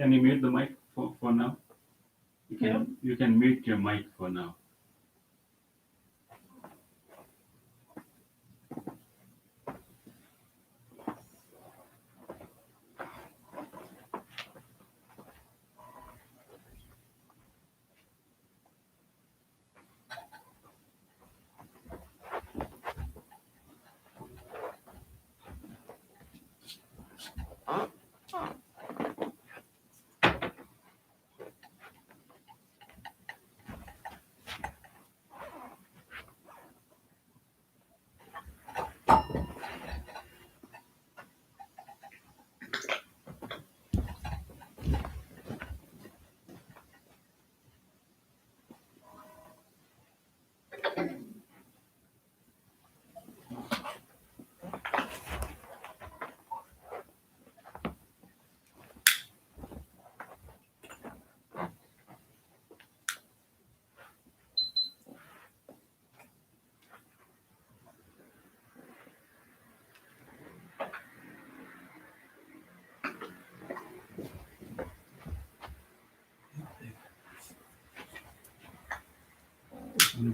Can you mute the mic for now? You can mute your mic for now.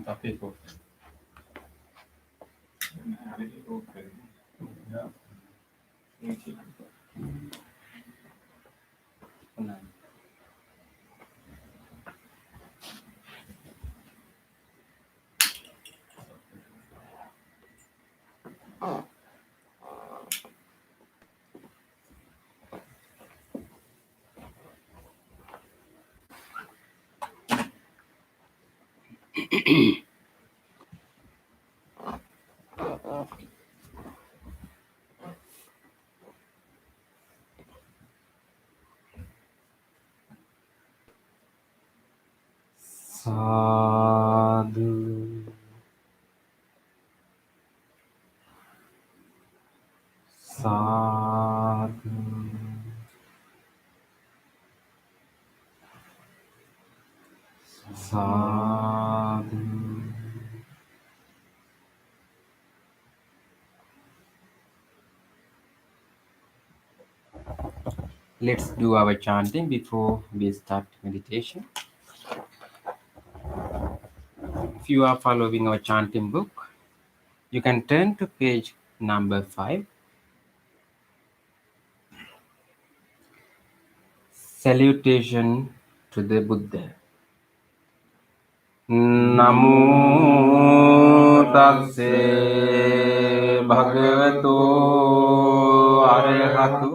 Tapi kok. Ya. Tenang. Sadhu. Sadhu. Sadhu. Let's do our chanting before we start meditation. If you are following our chanting book, you can turn to page number 5. Salutation to the Buddha. Namo tassa bhagavato arahato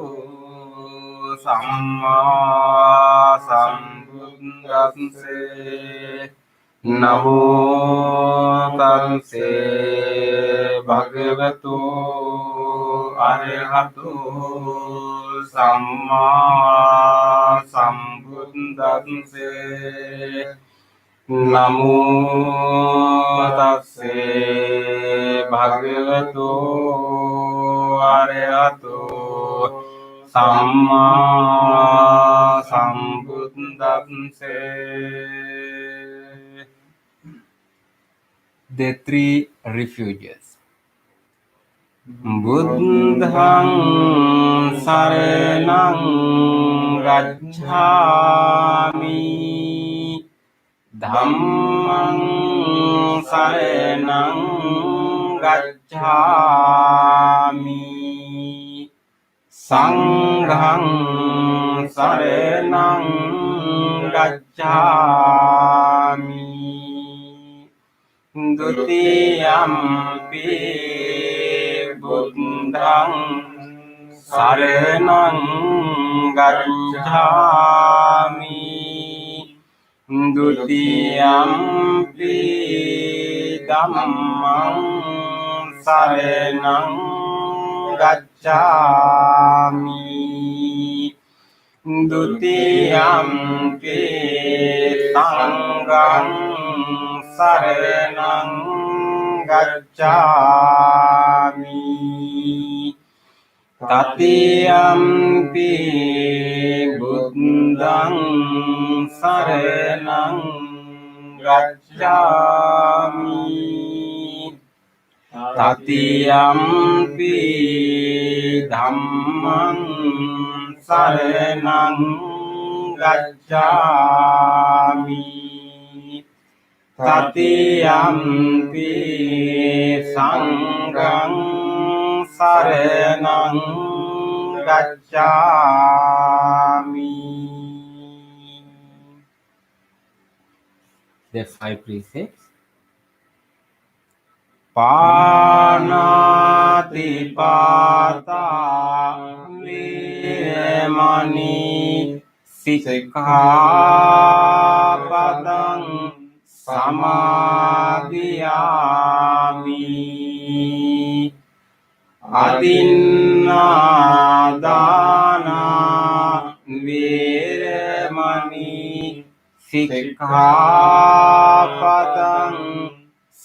samma sambuddhassa. Namo tassa භගවතු අරහතු සම්මා සම්බුද්දස්සේ නමෝ තස්සේ භගවතු අරහතු සම්මා සම්බුද්දස්සේ. The three refuges. Buddhang saranang gacchami, dhammang saranang gacchami, sanghang saranang gacchami, dutiyampi buddhang saranang gacchami, dutiyampi dhammang saranang gacchami, dutiyampi sanghang saranang gacchami, tatiyampi buddhang saranang gacchami, tatiyampi dhammang saranang gacchami, tatiyampi sanghang saranang gacchami. The five precepts. Panati pata vemani sikkhapadang samadhiyami, adinādāna vēremani sikkhapadang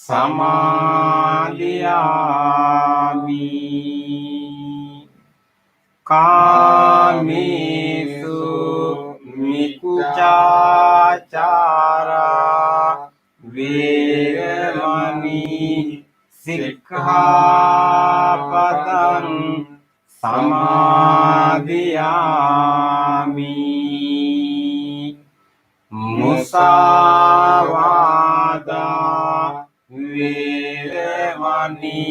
samadhiyami, kāmesu micchāchārā vēremani sikkhapadang samadhiyami, musāvādā vēremani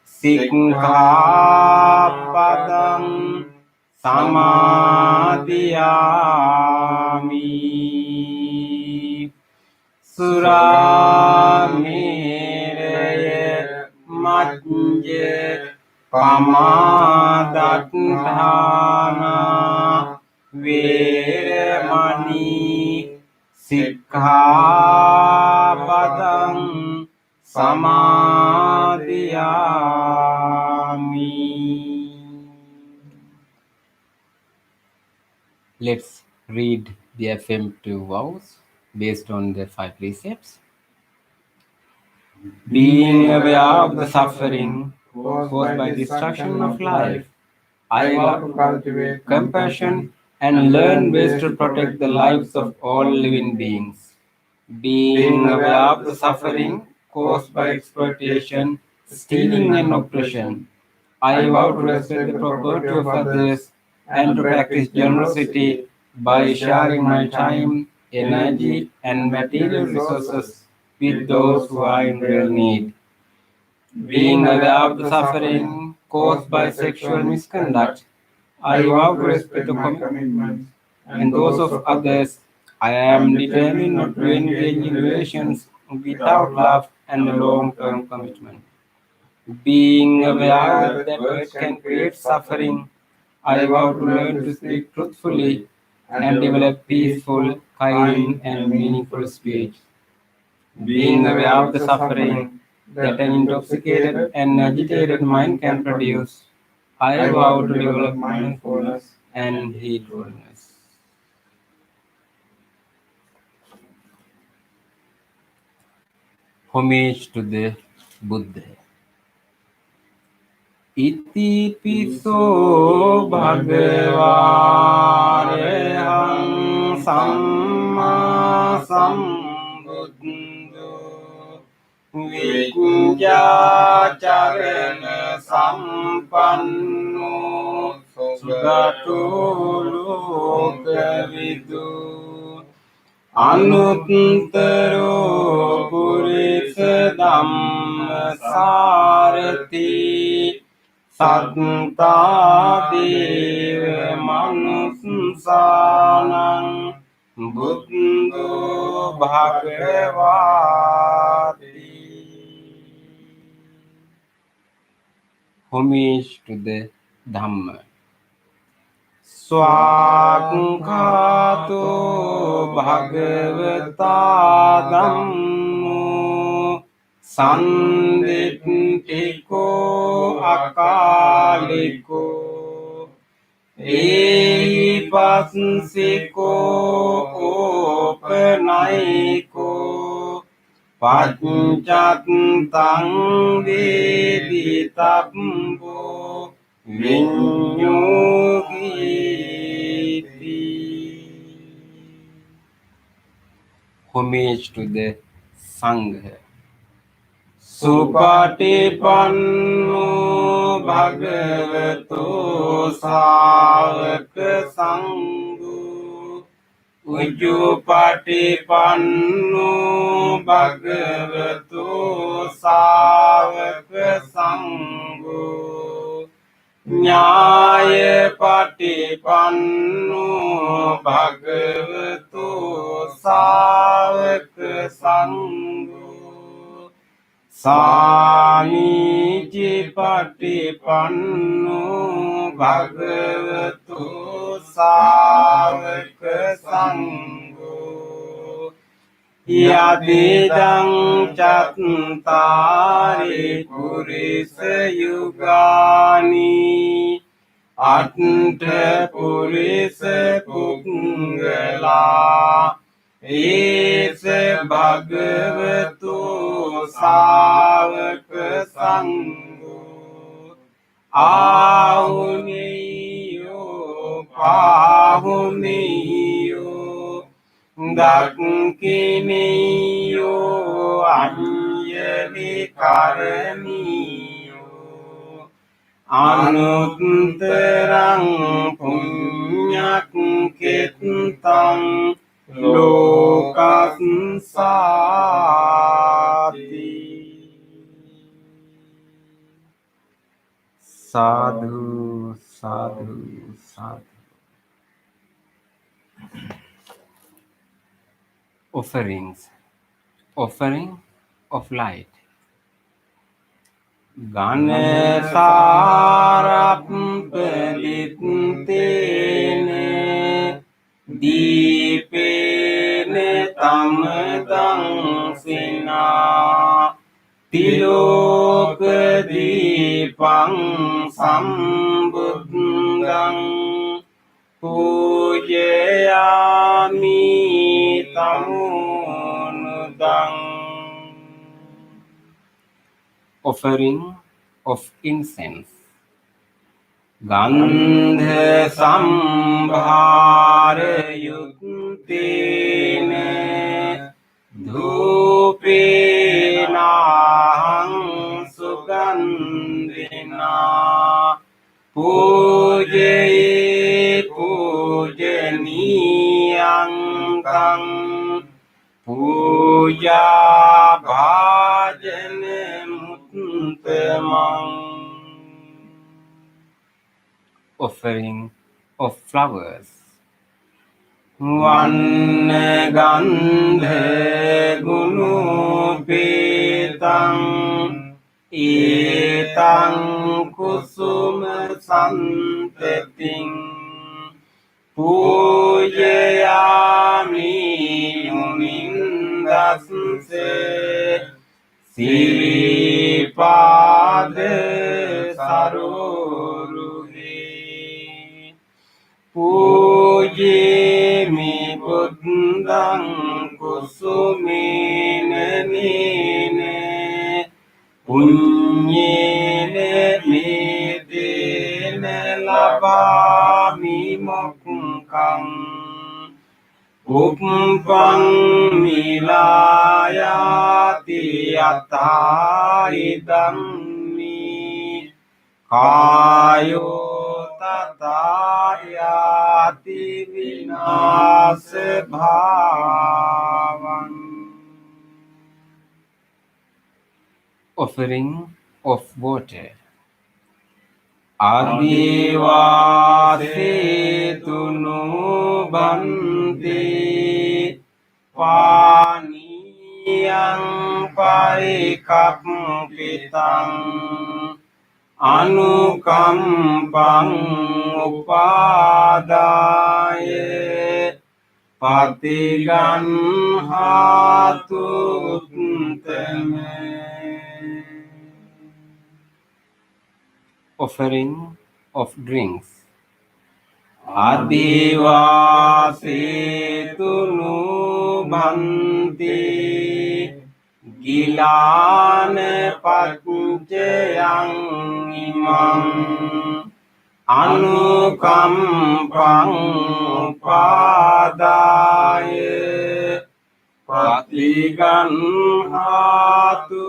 sikkhapadang samadhiyami, surameraya majje pamadatthāna vēremani sikkhapadang samadhiyami. Let's read the affirmative vows based on the five precepts. Being aware of the suffering caused by destruction of life, I vow to cultivate compassion and learn ways to protect the lives of all living beings. Being aware of the suffering caused by exploitation, stealing and oppression, I vow to respect the property of others and to practice generosity by sharing my time, energy and material resources with those who are in real need. Being aware of the suffering caused by sexual misconduct, I vow to respect the commitments and those of others. I am determined not to engage in relations without love and a long-term commitment. Being aware that words can create suffering, I vow to learn to speak truthfully and develop peaceful, kind, and meaningful speech. Being aware of the suffering that an intoxicated and agitated mind can produce. I vow to develop mindfulness and heedfulness. Homage to the Buddha. Iti piso bhagavārehang samma sambuddho vijñācarana sampanno sugato lokavidu anuttaro purisa dhamma sarati Satta deva manussanang buddho bhagavati. Homage to the Dhamma. Swakhato bhagavata dhammo Sanditiko akaliko Ehipassiko opanaiko Paccatthang veditabbo vinyogiti. Homage to the Sangha. Supatipanno bhagavato sāvaka sangho Ujjupatipanno bhagavato sāvaka sangho Nyāyapatipanno bhagavato sāvaka sangho Sāmīci patipanno bhagavato sāvaka sangho Yadidang cattari purisa yugani Atta purisa punggala Esa bhagavato sāvaka sangho Ahuniyo pahuniyo Dakkiniyo anjali karaniyo Anuttarang puñyak kittang Lokansati. Sadhu, sadhu, sadhu. Offerings. Offering of light. Ganesarappaditene Dīpene tamadang sina Tiloka dīpang sambuddhang Pujayami tamunudang. Offering of incense. Gandha sambhara yuktene dhupena sugandhina pujaye pujaniyang tang puja bhajane muttamang. Offering of flowers. Vanna gandha gunupetang etang kusuma santating pujayami munindasse Siripada සරෝරුහි පූජේමි බුද්ධං කුසුමේන නීනේ පුඤ්ඤේන මේතේන ලබාමි මොක්ඛං උප්පං මිලායාති යතා ඉදං මේ කායෝ තථා යාති විනාශ භාවං. Offering of water. Adivasitunu bante paniyang parikappitam anukampang upadaya patiganhatu uttame. Offering of drinks. Adivasitunu bhanti gilana paccayang imam anukampang upadaya patiganhatu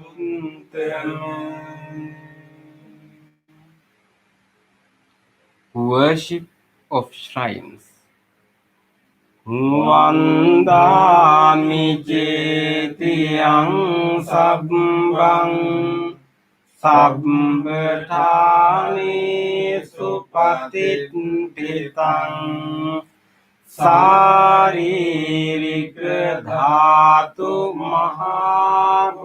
uttame. Worship of shrines. Vandami cetiyang sabbang sabbethani supatitthitang saririka dhatu mahabodhing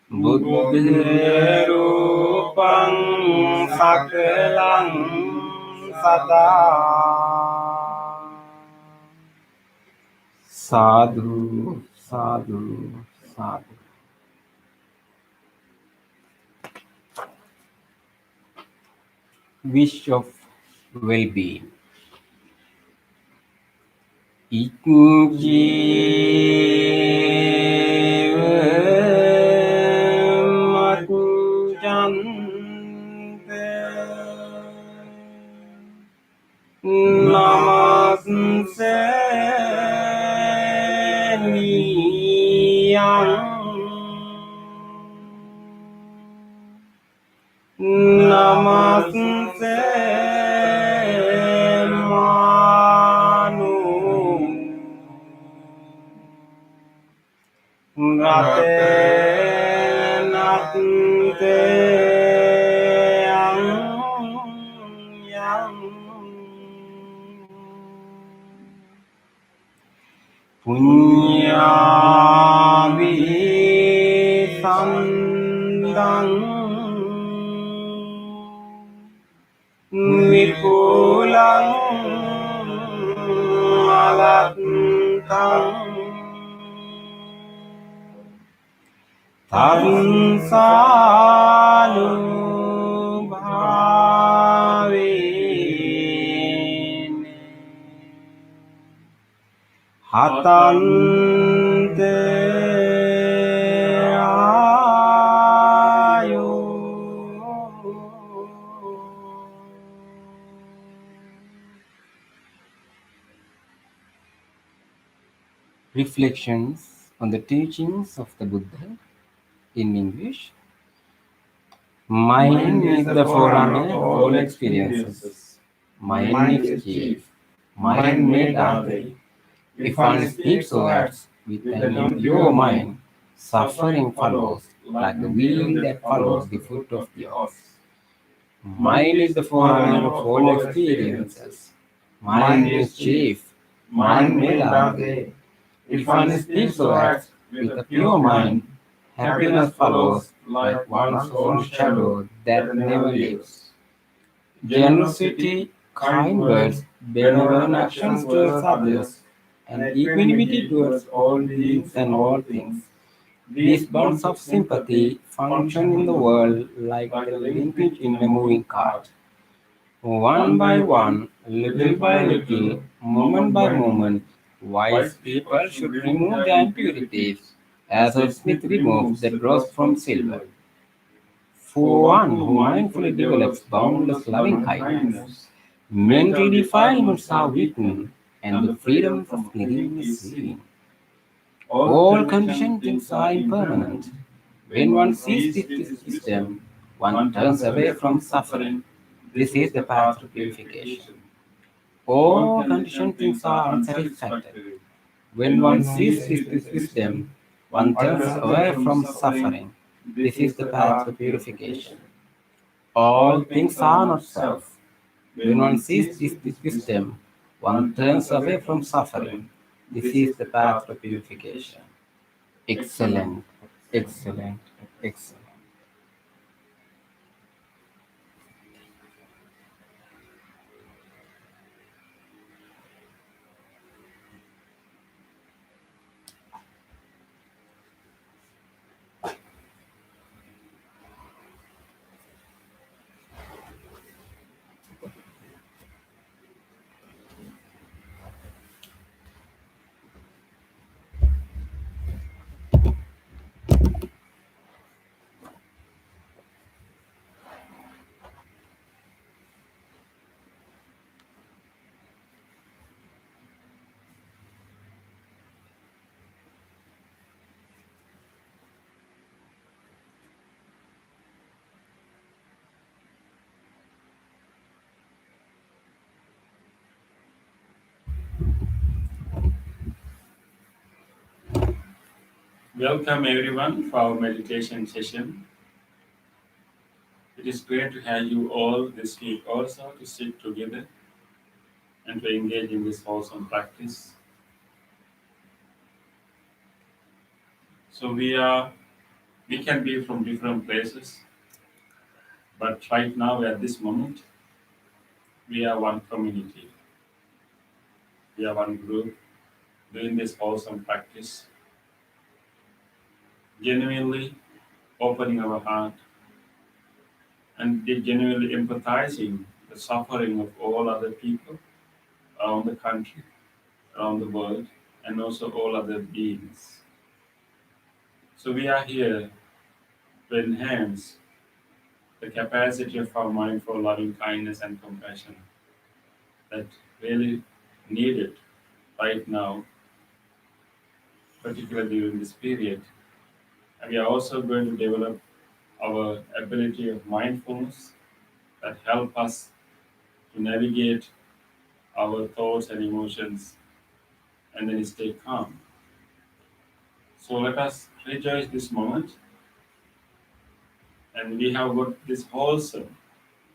buddha-rupang sakalang sada. Sadhu, sadhu, sadhu. Wish of well-being. Namaste niyang namaste manu rate natte punyami sandang vipulang malattang tansalu hatante ayo. Reflections on the teachings of the Buddha in English. Mind is the forerunner of all experiences. Mind is chief. Mind made are they. If one speaks or acts with an impure mind, suffering follows like the wheel that follows the foot of the ox. Mind is the forerunner of all experiences. Mind is chief. Mind made are they. If one speaks or acts with a pure mind, happiness follows like one's own shadow that never leaves. Generosity, kind words, benevolent actions towards others, and equanimity towards all beings and all things These bonds of sympathy function in the world like the linkage in a moving cart. One by one, little by little, moment by moment, wise people should remove the impurities, as a smith removes the dross from silver. For one who mindfully develops boundless loving kindness, mental defilements are weakened, and the freedom of living is seen. All conditioned things are impermanent. When one sees this wisdom, one turns away from suffering. This is the path to purification. All conditioned things are unsatisfactory. When one sees this wisdom, one turns away from suffering. This is the path to purification. All things are not self. When one sees this wisdom, one turns away from suffering. This is the path to purification. Excellent, excellent, excellent. Welcome everyone for our meditation session. It is great to have you all this week also to sit together and to engage in this awesome practice. So we can be from different places, but right now at this moment we are one community. We are one group doing this awesome practice, genuinely opening our heart and genuinely empathizing the suffering of all other people around the country, around the world, and also all other beings. So we are here to enhance the capacity of our mind for loving kindness and compassion that really needed right now, particularly during this period. And we are also going to develop our ability of mindfulness that help us to navigate our thoughts and emotions and then stay calm. So let us rejoice this moment, and we have got this wholesome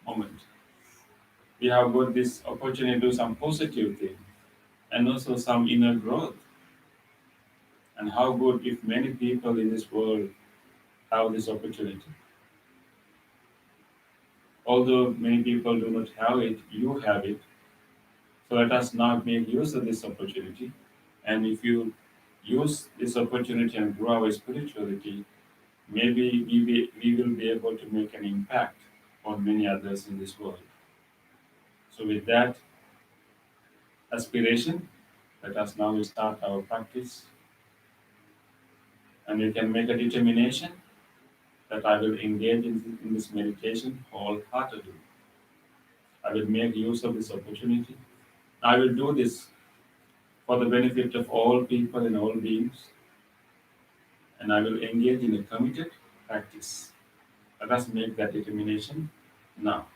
moment. We have got this opportunity to do some positive thing and also some inner growth. And how good if many people in this world have this opportunity. Although many people do not have it, you have it. So let us not make use of this opportunity. And if you use this opportunity and grow our spirituality, maybe we will be able to make an impact on many others in this world. So with that aspiration, let us now start our practice. And you can make a determination that I will engage in this meditation wholeheartedly. I will make use of this opportunity. I will do this for the benefit of all people and all beings, and I will engage in a committed practice. Let us make that determination now.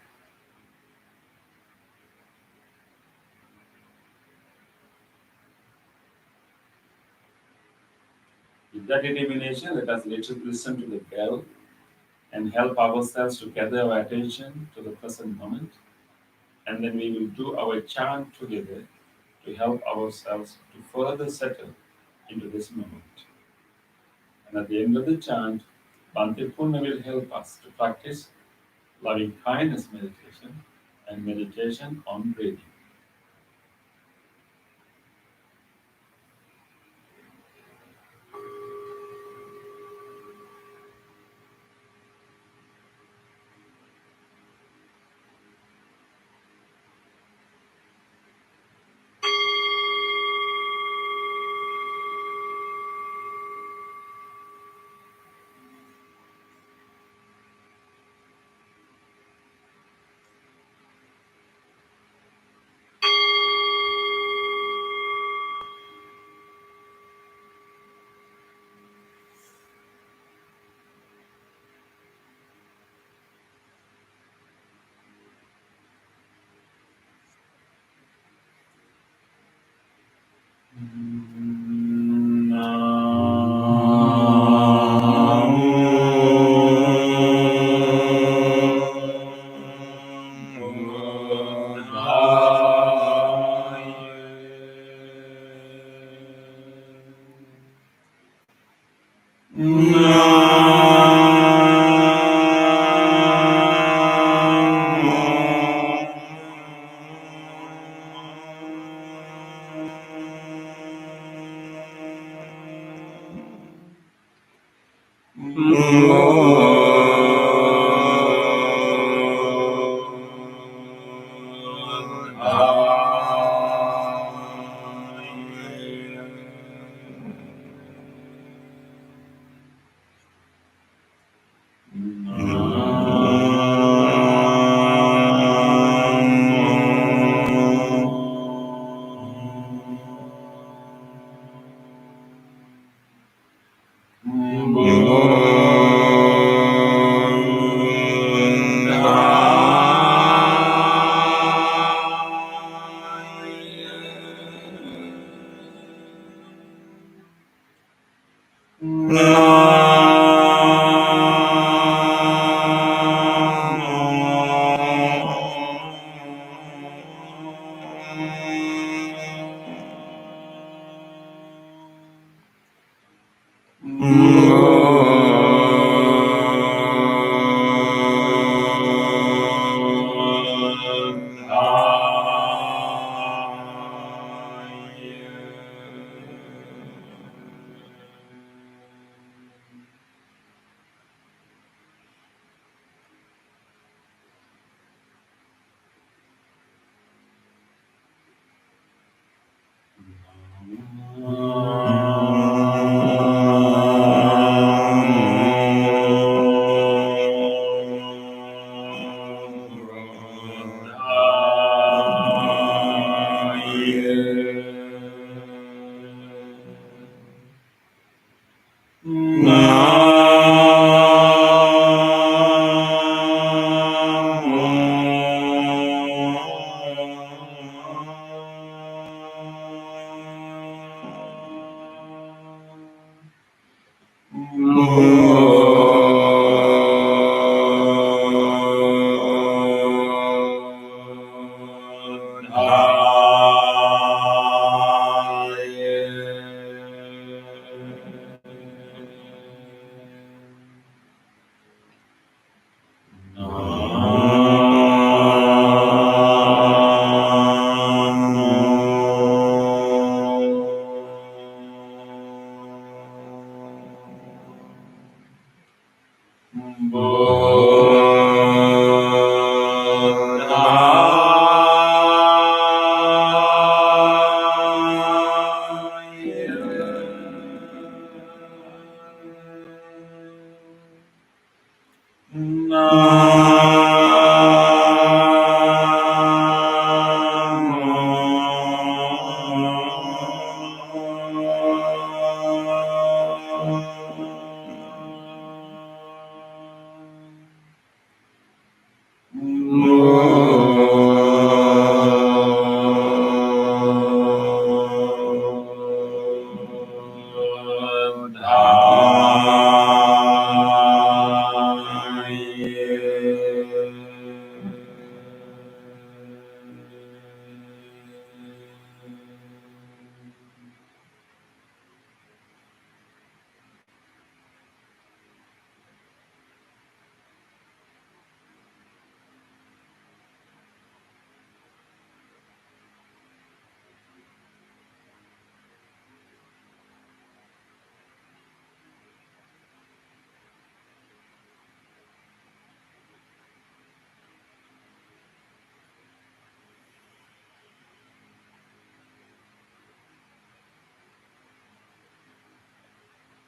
With that determination, let us listen to the bell and help ourselves to gather our attention to the present moment, and then we will do our chant together to help ourselves to further settle into this moment. And at the end of the chant, Bhante Purna will help us to practice loving kindness meditation and meditation on breathing.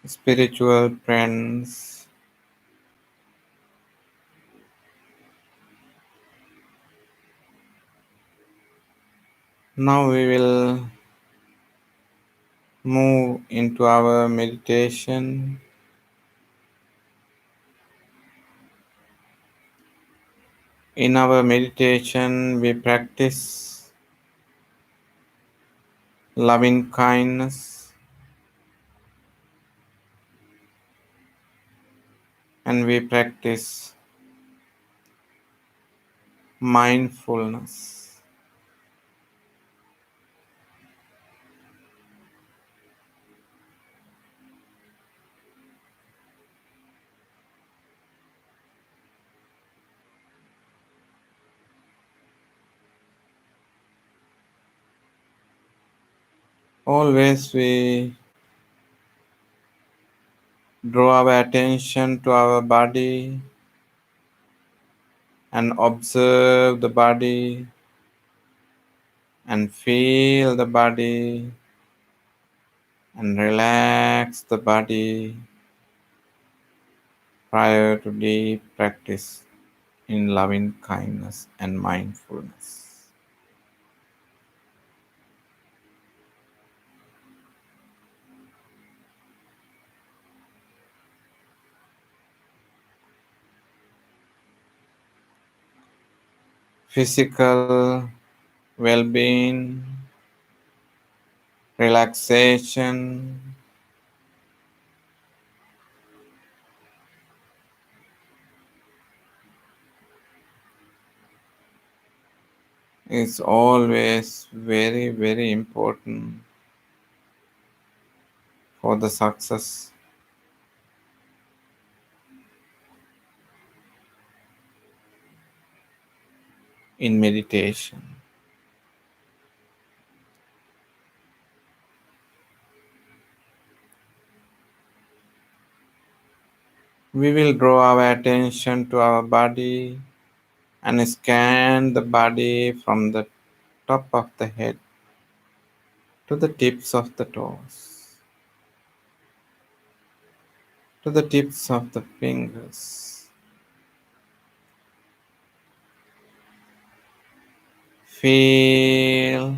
Spiritual friends, now we will move into our meditation. In our meditation, we practice loving kindness and we practice mindfulness. Always we draw our attention to our body and observe the body and feel the body and relax the body prior to deep practice in loving kindness and mindfulness. Physical well being, relaxation is always very, very important for the success in meditation. We will draw our attention to our body and scan the body from the top of the head to the tips of the toes, to the tips of the fingers. Feel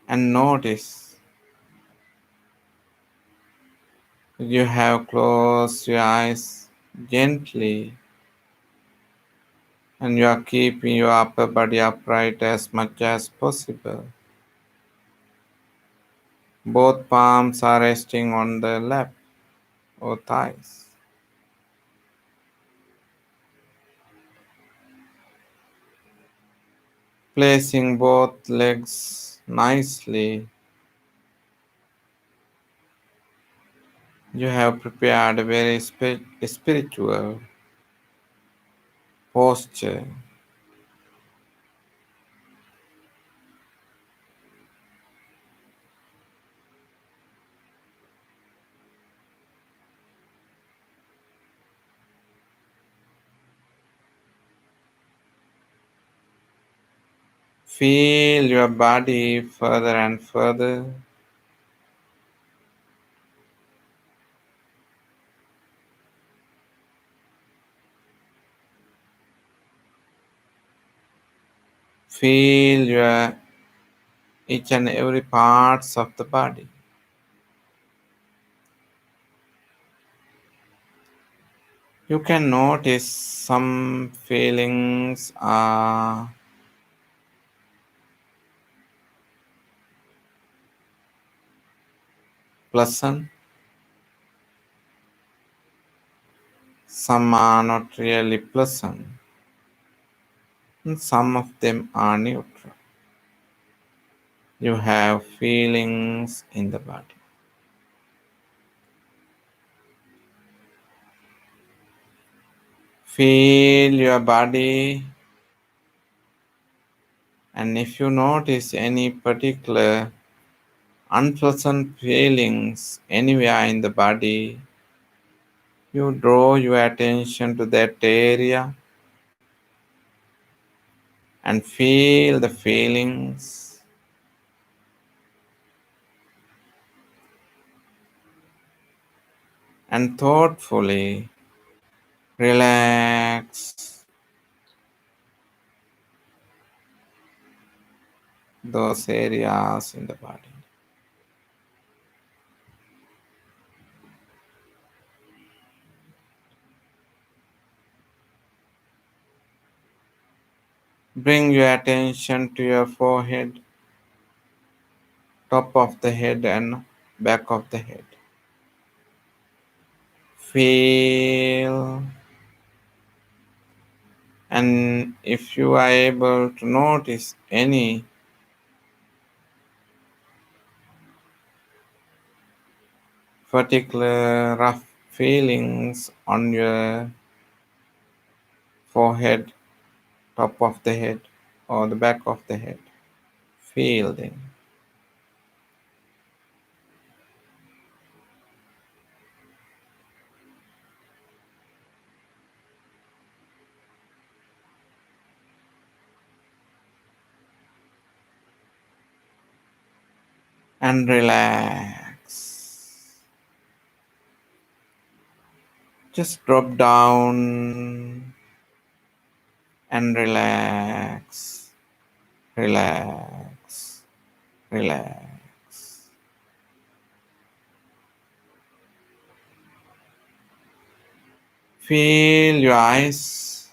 and notice that you have closed your eyes gently and you are keeping your upper body upright as much as possible. Both palms are resting on the lap or thighs. Placing both legs nicely, you have prepared a very spiritual posture. Feel your body further and further. Feel your each and every parts of the body. You can notice some feelings are pleasant, some are not really pleasant, and some of them are neutral. You have feelings in the body. Feel your body, and if you notice any particular unpleasant feelings anywhere in the body, you draw your attention to that area and feel the feelings and thoughtfully relax those areas in the body. Bring your attention to your forehead, top of the head, and back of the head. Feel, and if you are able to notice any particular rough feelings on your forehead, top of the head or the back of the head. Feel them. And relax. Just drop down and relax. Relax. Relax. Feel your eyes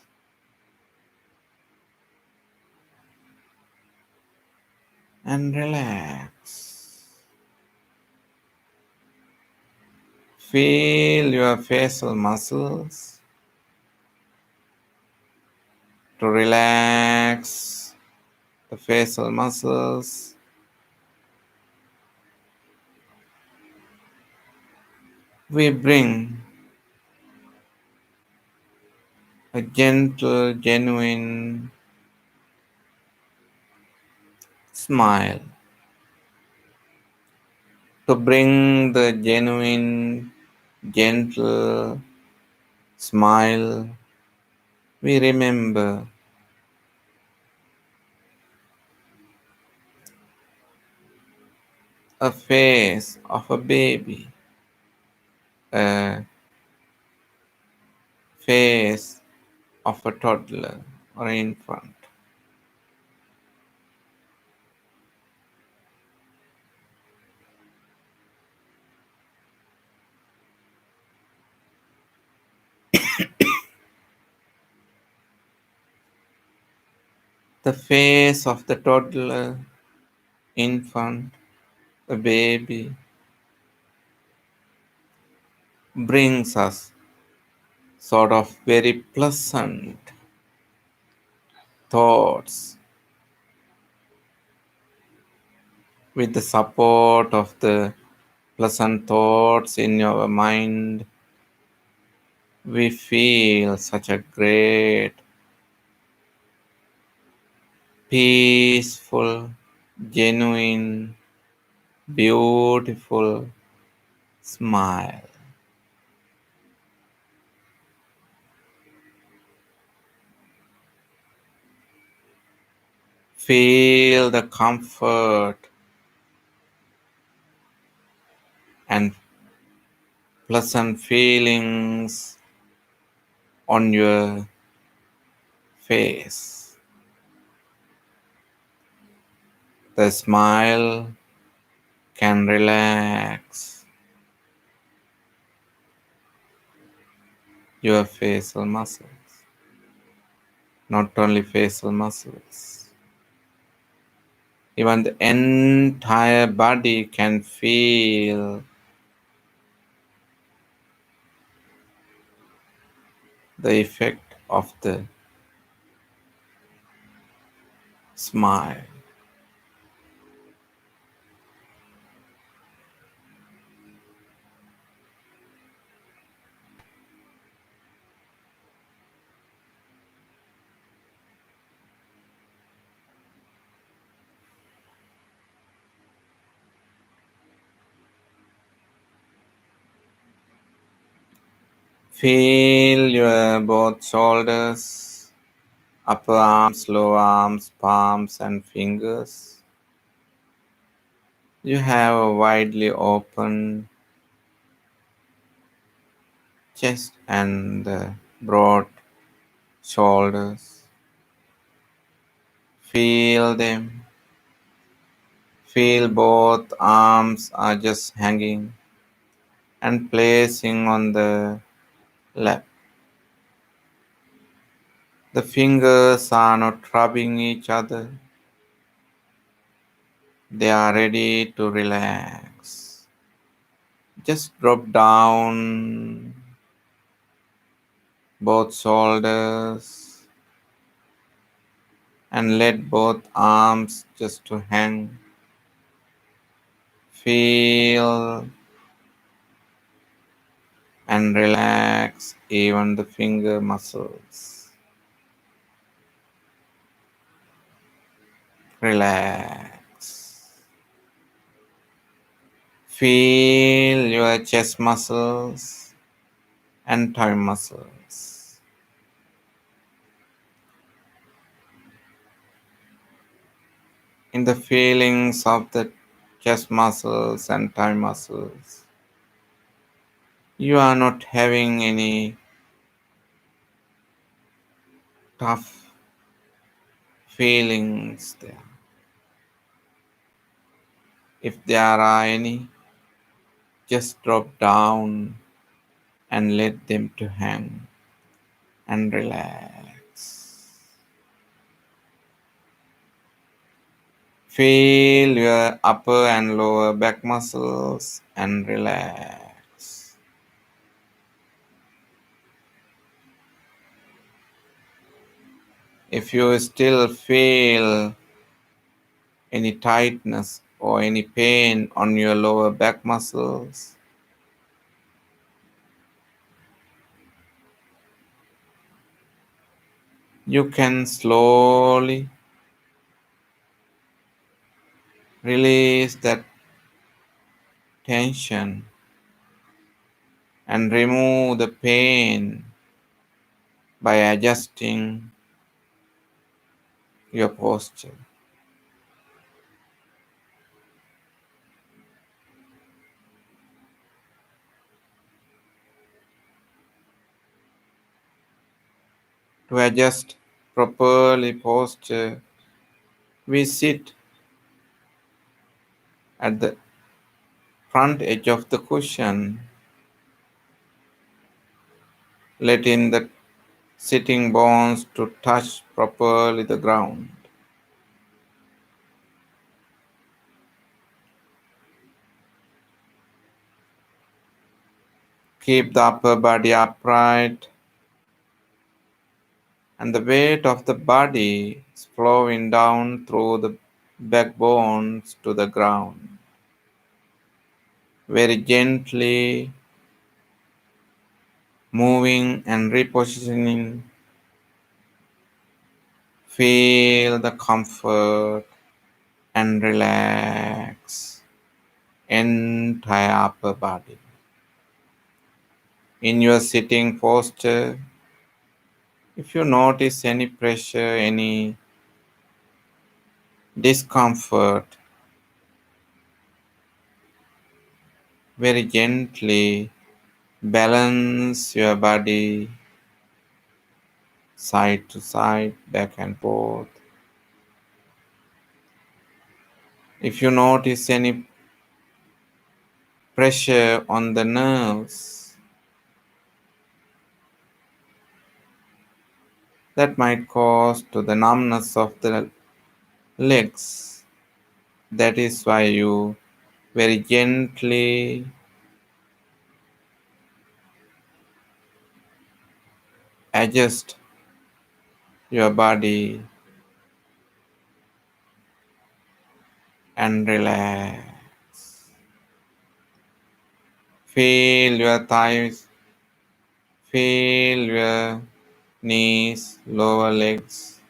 and relax. Feel your facial muscles to relax the facial muscles. We bring a gentle, genuine smile. To bring the genuine, gentle smile, we remember a face of a baby, a face of a toddler or infant. The face of the toddler, infant, a baby brings us sort of very pleasant thoughts. With the support of the pleasant thoughts in your mind, we feel such a great, peaceful, genuine, beautiful smile. Feel the comfort and pleasant feelings on your face. The smile can relax your facial muscles, not only facial muscles. Even the entire body can feel the effect of the smile. Feel your both shoulders, upper arms, lower arms, palms, and fingers. You have a widely open chest and broad shoulders. Feel them. Feel both arms are just hanging and placing on the lap. The fingers are not rubbing each other. They are ready to relax. Just drop down both shoulders and let both arms just to hang. Feel and relax even the finger muscles. Relax. Feel your chest muscles and thigh muscles. In the feelings of the chest muscles and thigh muscles, you are not having any tough feelings there. If there are any, just drop down and let them to hang and relax. Feel your upper and lower back muscles and relax. If you still feel any tightness or any pain on your lower back muscles, you can slowly release that tension and remove the pain by adjusting your posture. To adjust properly posture, we sit at the front edge of the cushion, letting the sitting bones to touch properly the ground. Keep the upper body upright and the weight of the body is flowing down through the backbones to the ground. Very gently moving and repositioning, feel the comfort and relax entire upper body. In your sitting posture, if you notice any pressure, any discomfort, very gently balance your body side to side, back and forth. If you notice any pressure on the nerves, that might cause to the numbness of the legs. That is why you very gently adjust your body and relax. Feel your thighs, feel your knees, lower legs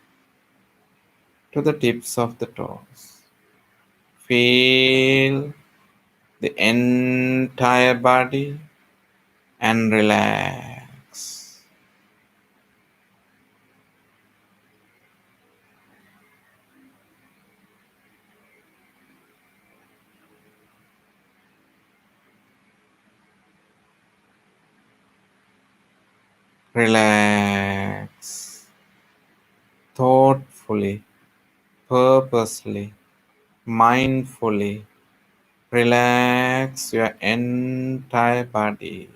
to the tips of the toes. Feel the entire body and relax. Relax thoughtfully, purposely, mindfully. Relax your entire body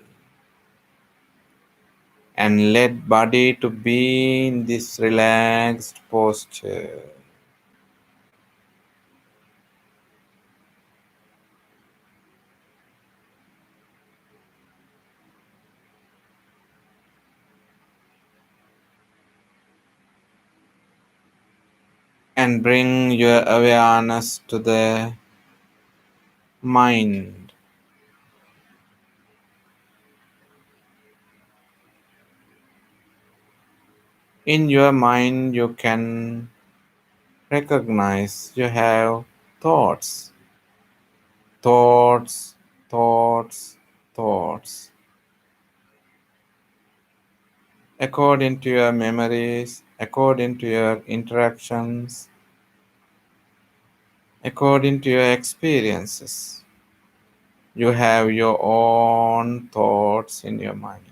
and let body to be in this relaxed posture. And bring your awareness to the mind. In your mind, you can Recognize you have thoughts, thoughts, thoughts, thoughts. According to your memories, according to your interactions, according to your experiences, you have your own thoughts in your mind.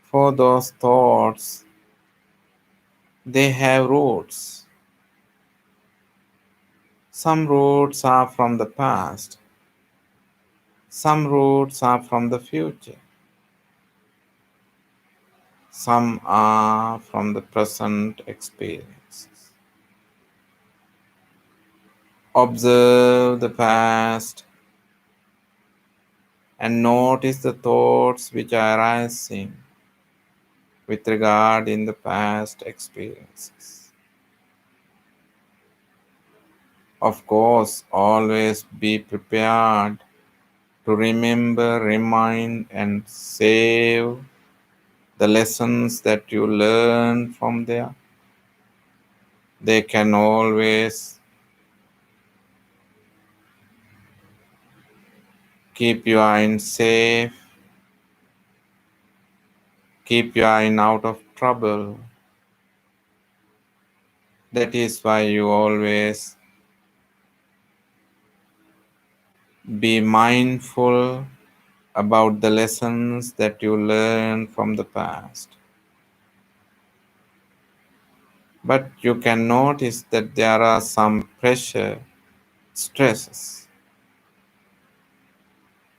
For those thoughts, they have roots. Some roots are from the past, some roots are from the future, some are from the present experiences. Observe the past and notice the thoughts which are arising with regard in the past experiences. Of course, always be prepared to remember, remind, and save the lessons that you learn from there. They can always keep you in safe, keep you in out of trouble. That is why you always be mindful about the lessons that you learn from the past. But you can notice that there are some pressure, stresses,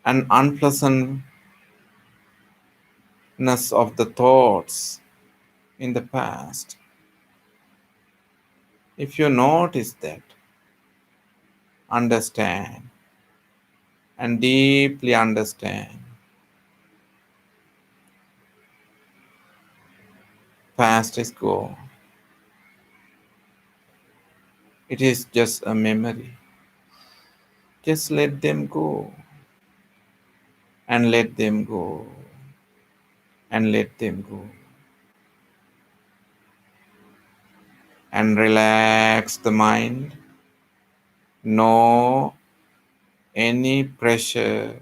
and unpleasantness of the thoughts in the past. If you notice that, understand and deeply understand, past is gone. It is just a memory. Just let them go and let them go and let them go. And relax the mind. No any pressure,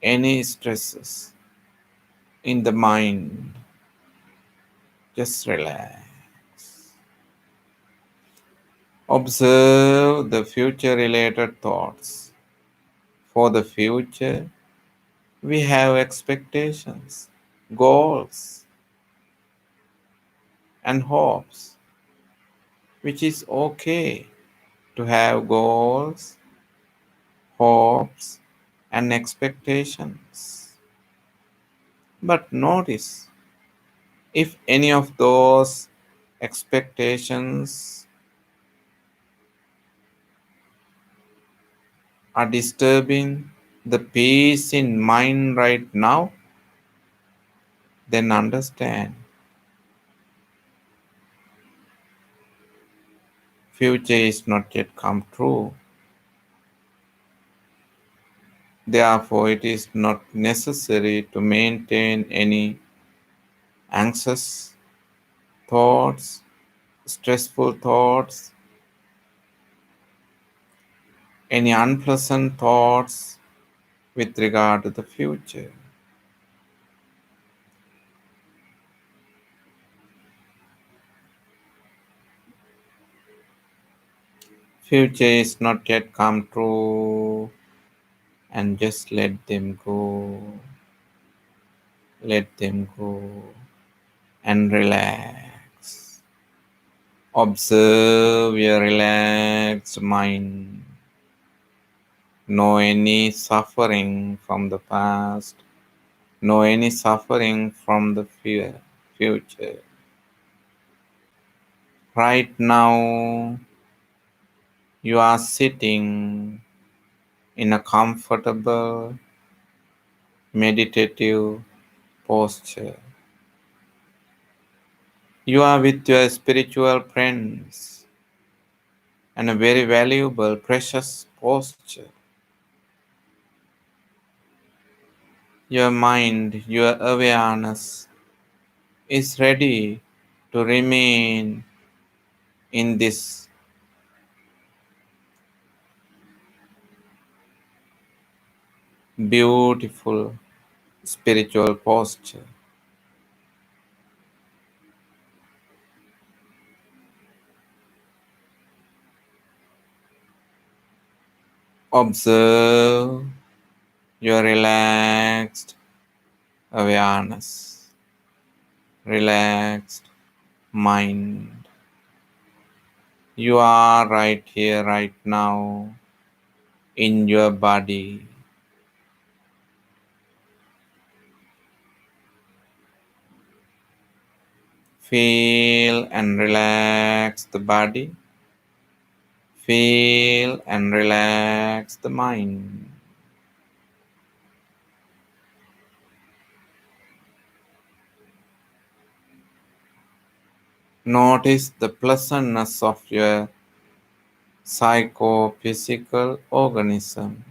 any stresses in the mind. Just relax. Observe the future related thoughts. For the future, we have expectations, goals, and hopes, which is okay to have goals, hopes, and expectations. But notice if any of those expectations are disturbing the peace in mind right now, then understand future is not yet come true. Therefore, it is not necessary to maintain any anxious thoughts, stressful thoughts, any unpleasant thoughts with regard to the future. Future is not yet come true, and just let them go. Let them go and relax. Observe your relaxed mind. No any suffering from the past. No any suffering from the future. Right now, you are sitting in a comfortable meditative posture. You are with your spiritual friends. and a very valuable, precious posture. Your mind, your awareness is ready to remain in this beautiful spiritual posture. Observe your relaxed awareness, relaxed mind. You are right here, right now, in your body. Feel and relax the body. Feel and relax the mind. Notice the pleasantness of your psychophysical organism.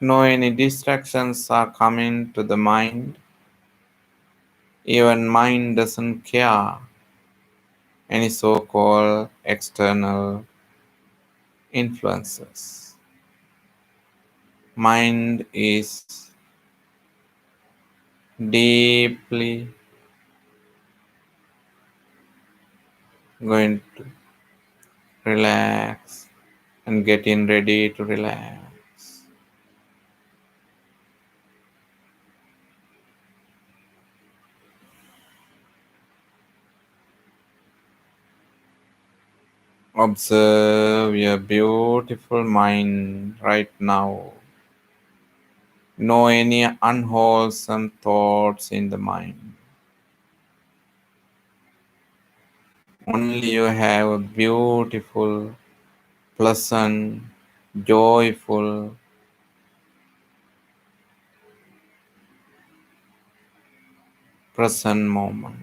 No any distractions are coming to the mind. Even mind doesn't care any so-called external influences. Mind is deeply going to relax and getting ready to relax. Observe your beautiful mind right now. No any unwholesome thoughts in the mind. Only you have a beautiful, pleasant, joyful, present moment.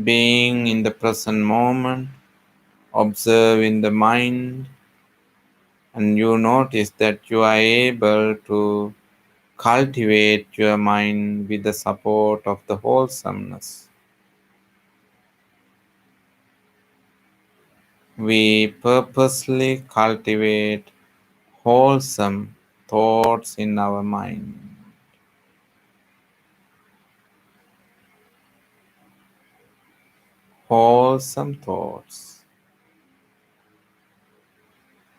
Being in the present moment, observe in the mind, and you notice that you are able to cultivate your mind with the support of the wholesomeness. We purposely cultivate wholesome thoughts in our mind. Wholesome thoughts.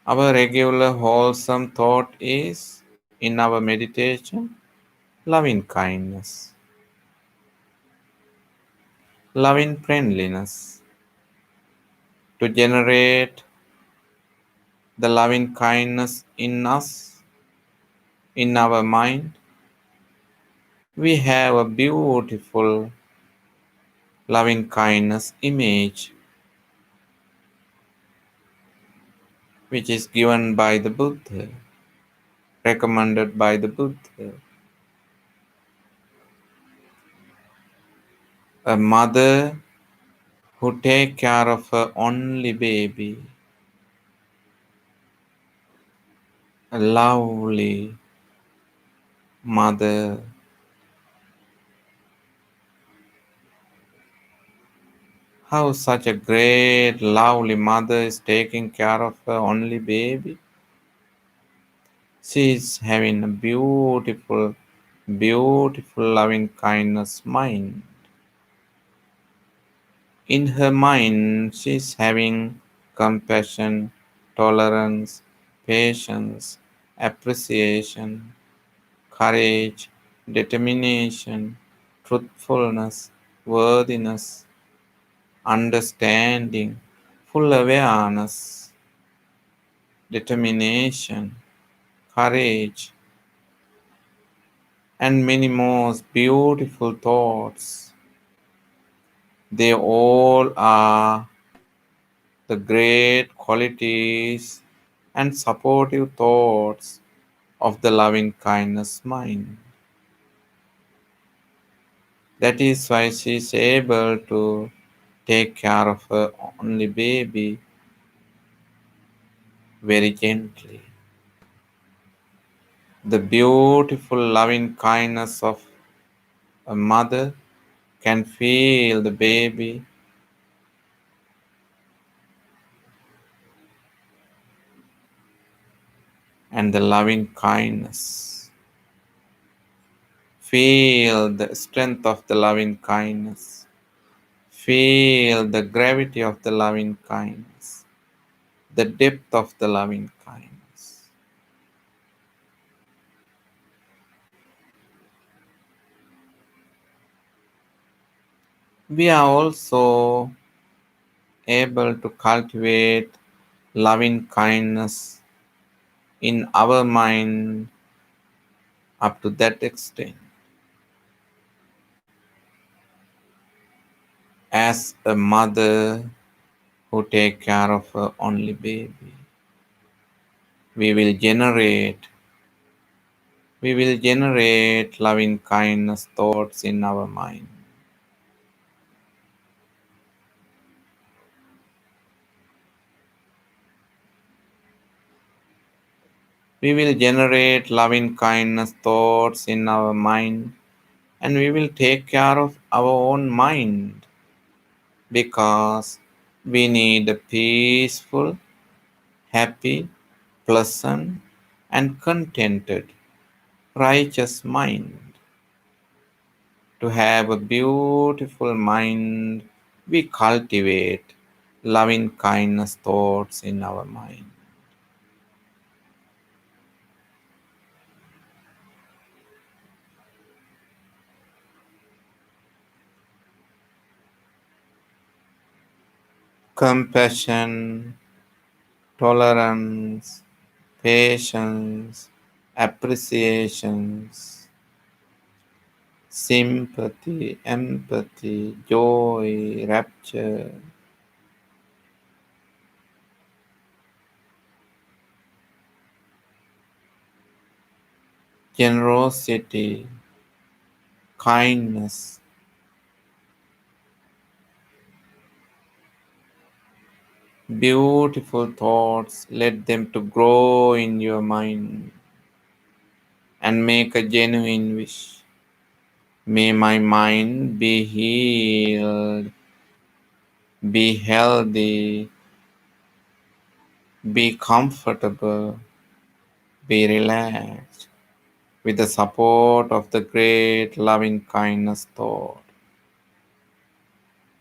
Our regular wholesome thought is, in our meditation, loving kindness, loving friendliness. To generate the loving kindness in us, in our mind, we have a beautiful loving kindness image which is given by the Buddha, recommended by the Buddha. A mother who take care of her only baby, a lovely mother. How such a great, lovely mother is taking care of her only baby? She is having a beautiful, beautiful loving kindness mind. In her mind, she is having compassion, tolerance, patience, appreciation, courage, determination, truthfulness, worthiness, understanding, full awareness, determination, courage, and many more beautiful thoughts. They all are the great qualities and supportive thoughts of the loving kindness mind. That is why she is able to take care of her only baby very gently. The beautiful loving kindness of a mother can feel the baby and the loving kindness. Feel the strength of the loving kindness. Feel the gravity of the loving kindness, the depth of the loving kindness. We are also able to cultivate loving kindness in our mind up to that extent. As a mother who take care of her only baby, we will generate loving kindness thoughts in our mind. We will generate loving kindness thoughts in our mind, and we will take care of our own mind because we need a peaceful, happy, pleasant, and contented, righteous mind. To have a beautiful mind, we cultivate loving kindness thoughts in our mind. Compassion, tolerance, patience, appreciations, sympathy, empathy, joy, rapture, generosity, kindness, beautiful thoughts, let them to grow in your mind and make a genuine wish. May my mind be healed, be healthy, be comfortable, be relaxed with the support of the great loving kindness thought.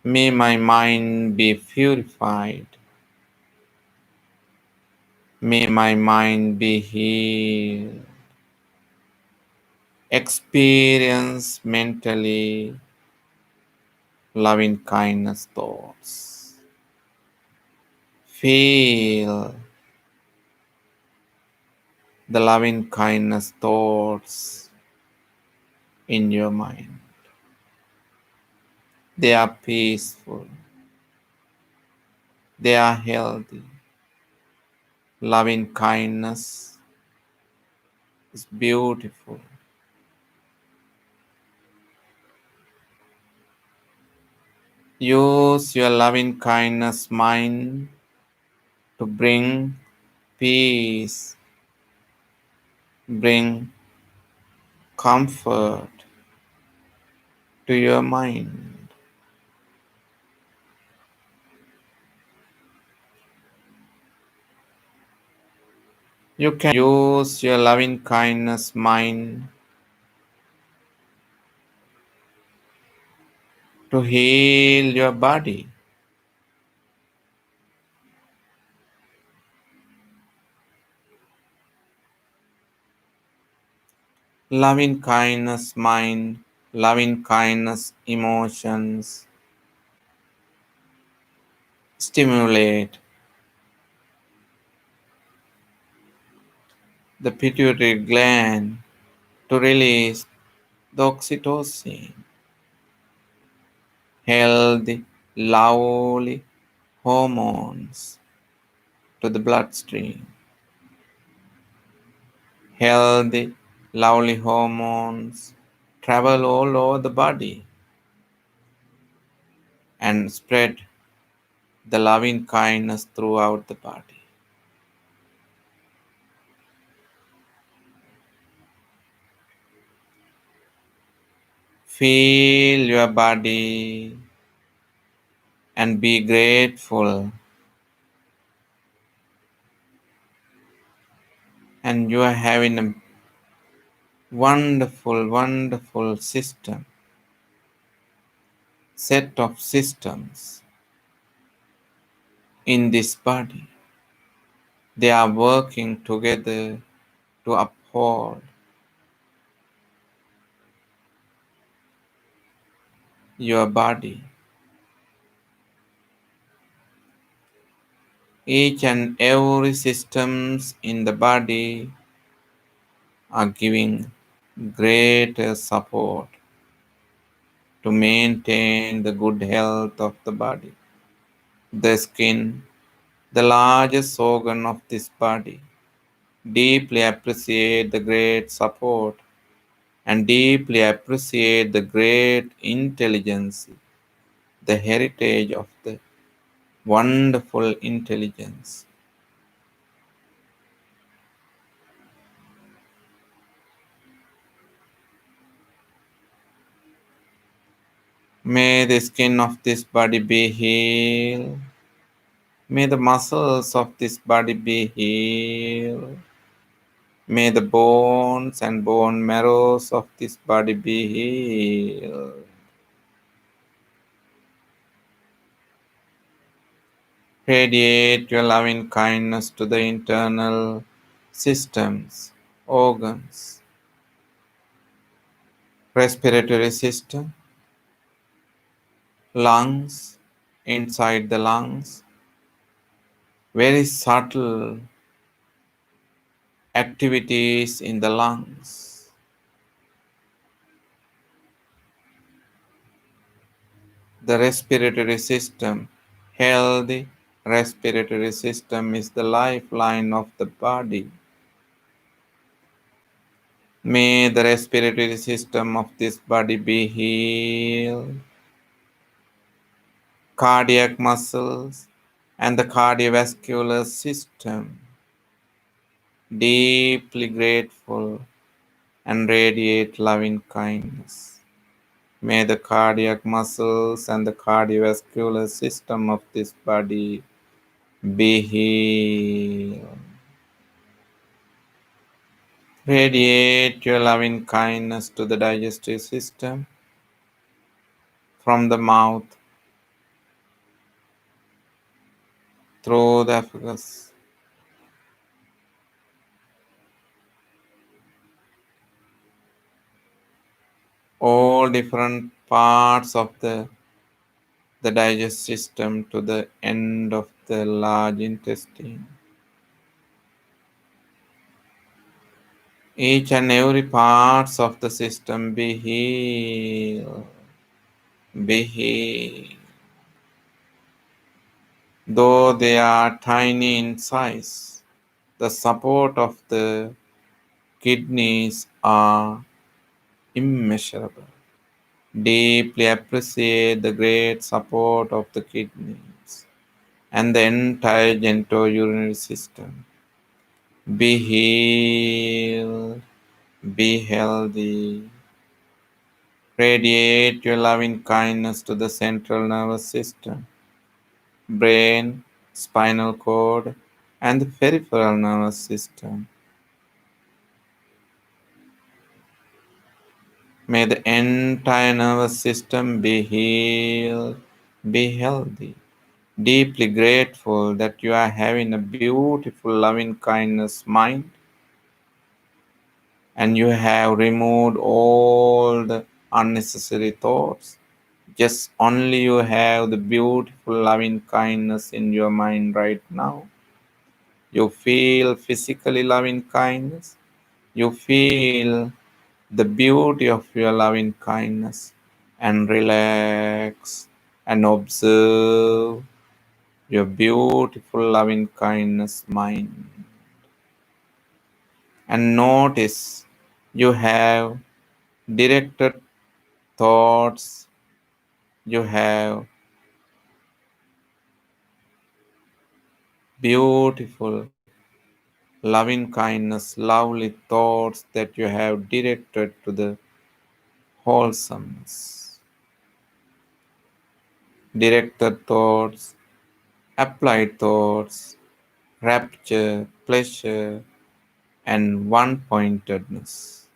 May my mind be purified. May my mind be healed. Experience mentally loving kindness thoughts. Feel the loving kindness thoughts in your mind. They are peaceful. They are healthy. Loving kindness is beautiful. Use your loving kindness mind to bring peace, bring comfort to your mind. You can use your loving kindness mind to heal your body. Loving kindness mind, loving kindness emotions stimulate the pituitary gland to release the oxytocin, healthy, lovely hormones to the bloodstream. Healthy, lovely hormones travel all over the body and spread the loving kindness throughout the body. Feel your body and be grateful, and you are having a wonderful, wonderful set of systems in this body. They are working together to uphold your body. Each and every systems in the body are giving greater support to maintain the good health of the body. The skin, the largest organ of this body, deeply appreciate the great support and deeply appreciate the great intelligence, the heritage of the wonderful intelligence. May the skin of this body be healed. May the muscles of this body be healed. May the bones and bone marrows of this body be healed. Radiate your loving kindness to the internal systems, organs, respiratory system, lungs, inside the lungs, very subtle activities in the lungs. The respiratory system, healthy respiratory system is the lifeline of the body. May the respiratory system of this body be healed. Cardiac muscles and the cardiovascular system, deeply grateful and radiate loving kindness. May the cardiac muscles and the cardiovascular system of this body be healed. Radiate your loving kindness to the digestive system from the mouth through the esophagus. All different parts of the digestive system to the end of the large intestine. Each and every parts of the system be healed, be healed. Though they are tiny in size, the support of the kidneys are immeasurable. Deeply appreciate the great support of the kidneys and the entire genitourinary system. Be healed, be healthy. Radiate your loving kindness to the central nervous system, brain, spinal cord, and the peripheral nervous system. May the entire nervous system be healed, be healthy. Deeply grateful that you are having a beautiful loving kindness mind and you have removed all the unnecessary thoughts. Just only you have the beautiful loving kindness in your mind right now. You feel physically loving kindness. You feel the beauty of your loving kindness and relax and observe your beautiful loving kindness mind. and notice you have directed thoughts, you have beautiful, loving kindness, lovely thoughts that you have directed to the wholesomeness. Directed thoughts, applied thoughts, rapture, pleasure, and one pointedness.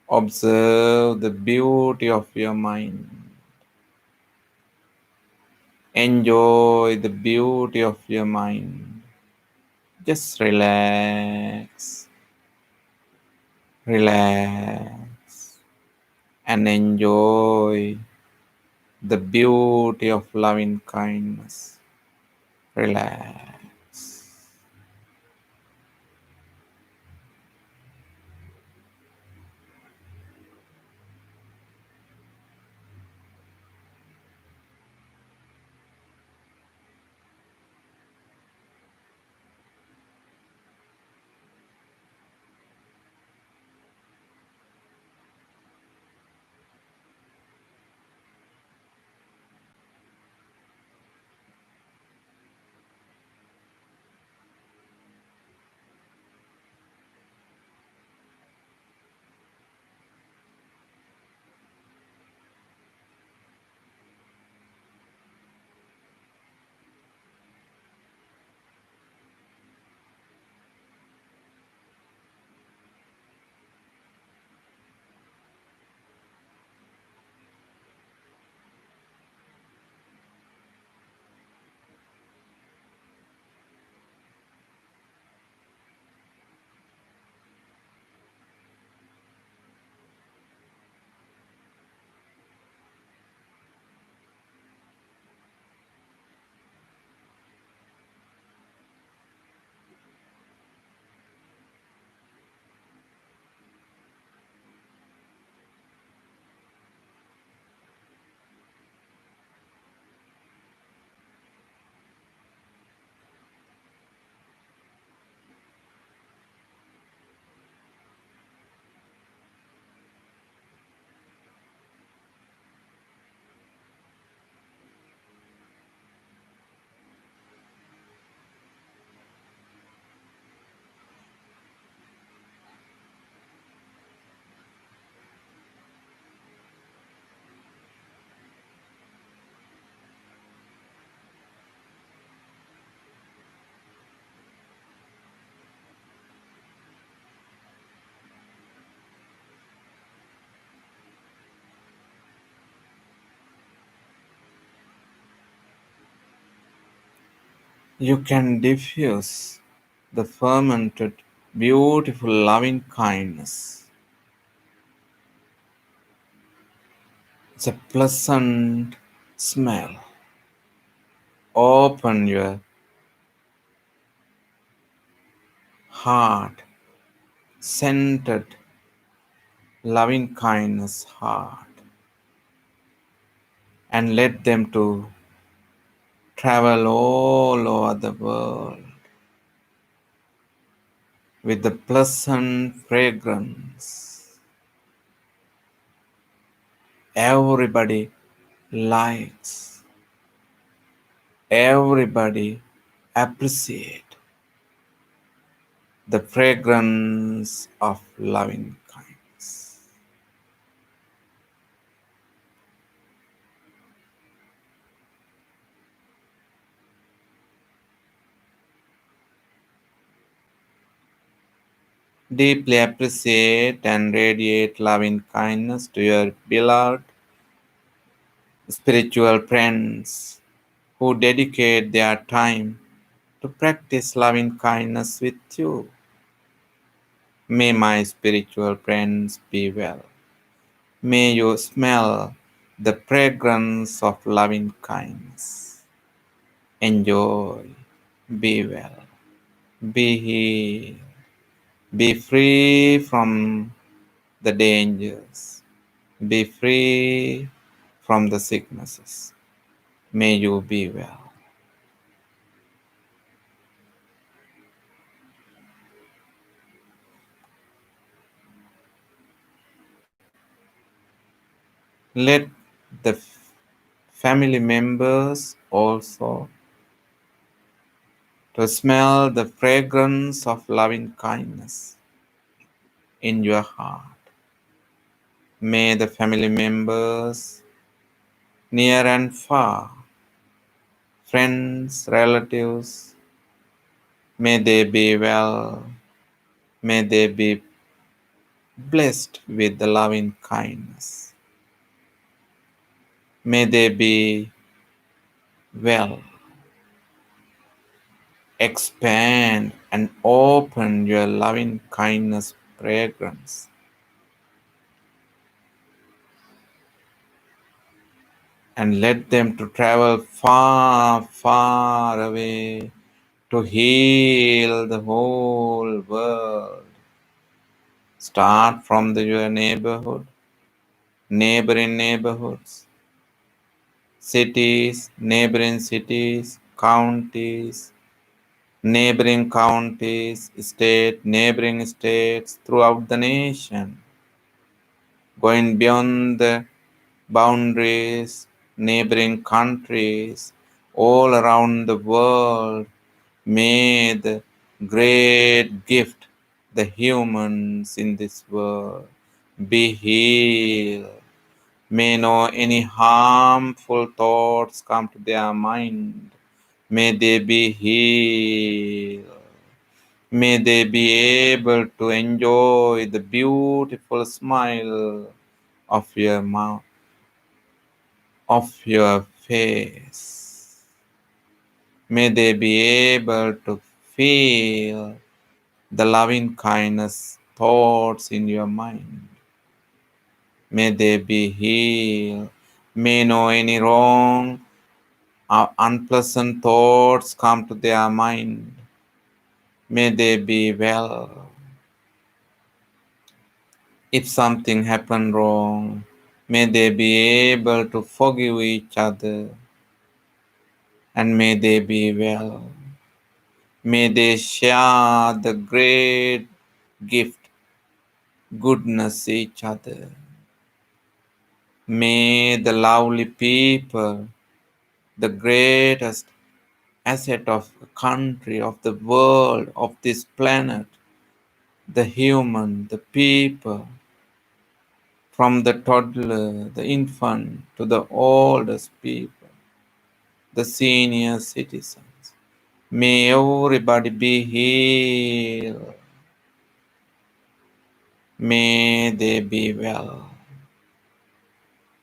Observe the beauty of your mind. Enjoy the beauty of your mind. Just relax, relax, and enjoy the beauty of loving kindness. Relax. You can diffuse the fermented, beautiful loving kindness. It's a pleasant smell. Open your heart, centered, loving kindness heart, and let them to travel all over the world with the pleasant fragrance. Everybody likes, everybody appreciate the fragrance of loving kindness. Deeply appreciate and radiate loving kindness to your beloved spiritual friends who dedicate their time to practice loving kindness with you. May my spiritual friends be well. May you smell the fragrance of loving kindness. Enjoy. Be well. Be healed. Be free from the dangers. Be free from the sicknesses. May you be well. Let the family members also to smell the fragrance of loving kindness in your heart. May the family members, near and far, friends, relatives, may they be well, may they be blessed with the loving kindness. May they be well. Expand and open your loving kindness fragrance and let them to travel far, far away to heal the whole world. Start from your neighborhood, neighboring neighborhoods, cities, neighboring cities, counties, neighboring counties, state, neighboring states throughout the nation, going beyond the boundaries, neighboring countries, all around the world. May the great gift, the humans in this world, be healed. May no any harmful thoughts come to their mind. May they be healed. May they be able to enjoy the beautiful smile of your mouth, of your face. May they be able to feel the loving kindness thoughts in your mind. May they be healed. May no any wrong or unpleasant thoughts come to their mind. May they be well. If something happened wrong, may they be able to forgive each other and may they be well. May they share the great gift, goodness each other. May the lovely people, the greatest asset of the country, of the world, of this planet, the human, the people, from the toddler, the infant, to the oldest people, the senior citizens. May everybody be healed. May they be well.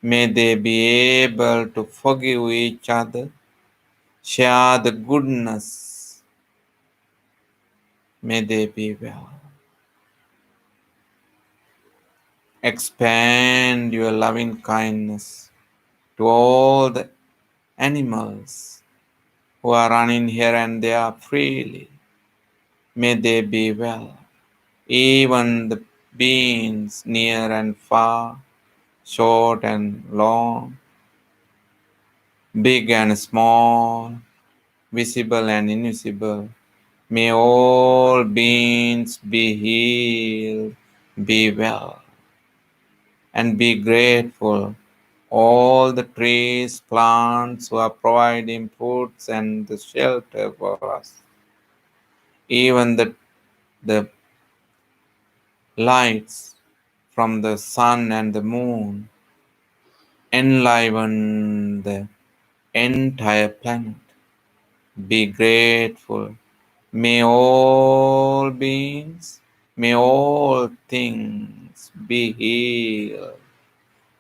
May they be able to forgive each other, share the goodness. May they be well. Expand your loving kindness to all the animals who are running here and there freely. May they be well. Even the beings near and far, short and long, big and small, visible and invisible. May all beings be healed, be well, and be grateful. All the trees, plants who are providing foods and the shelter for us. Even the lights from the sun and the moon enliven the entire planet. Be grateful. May all beings, may all things be healed.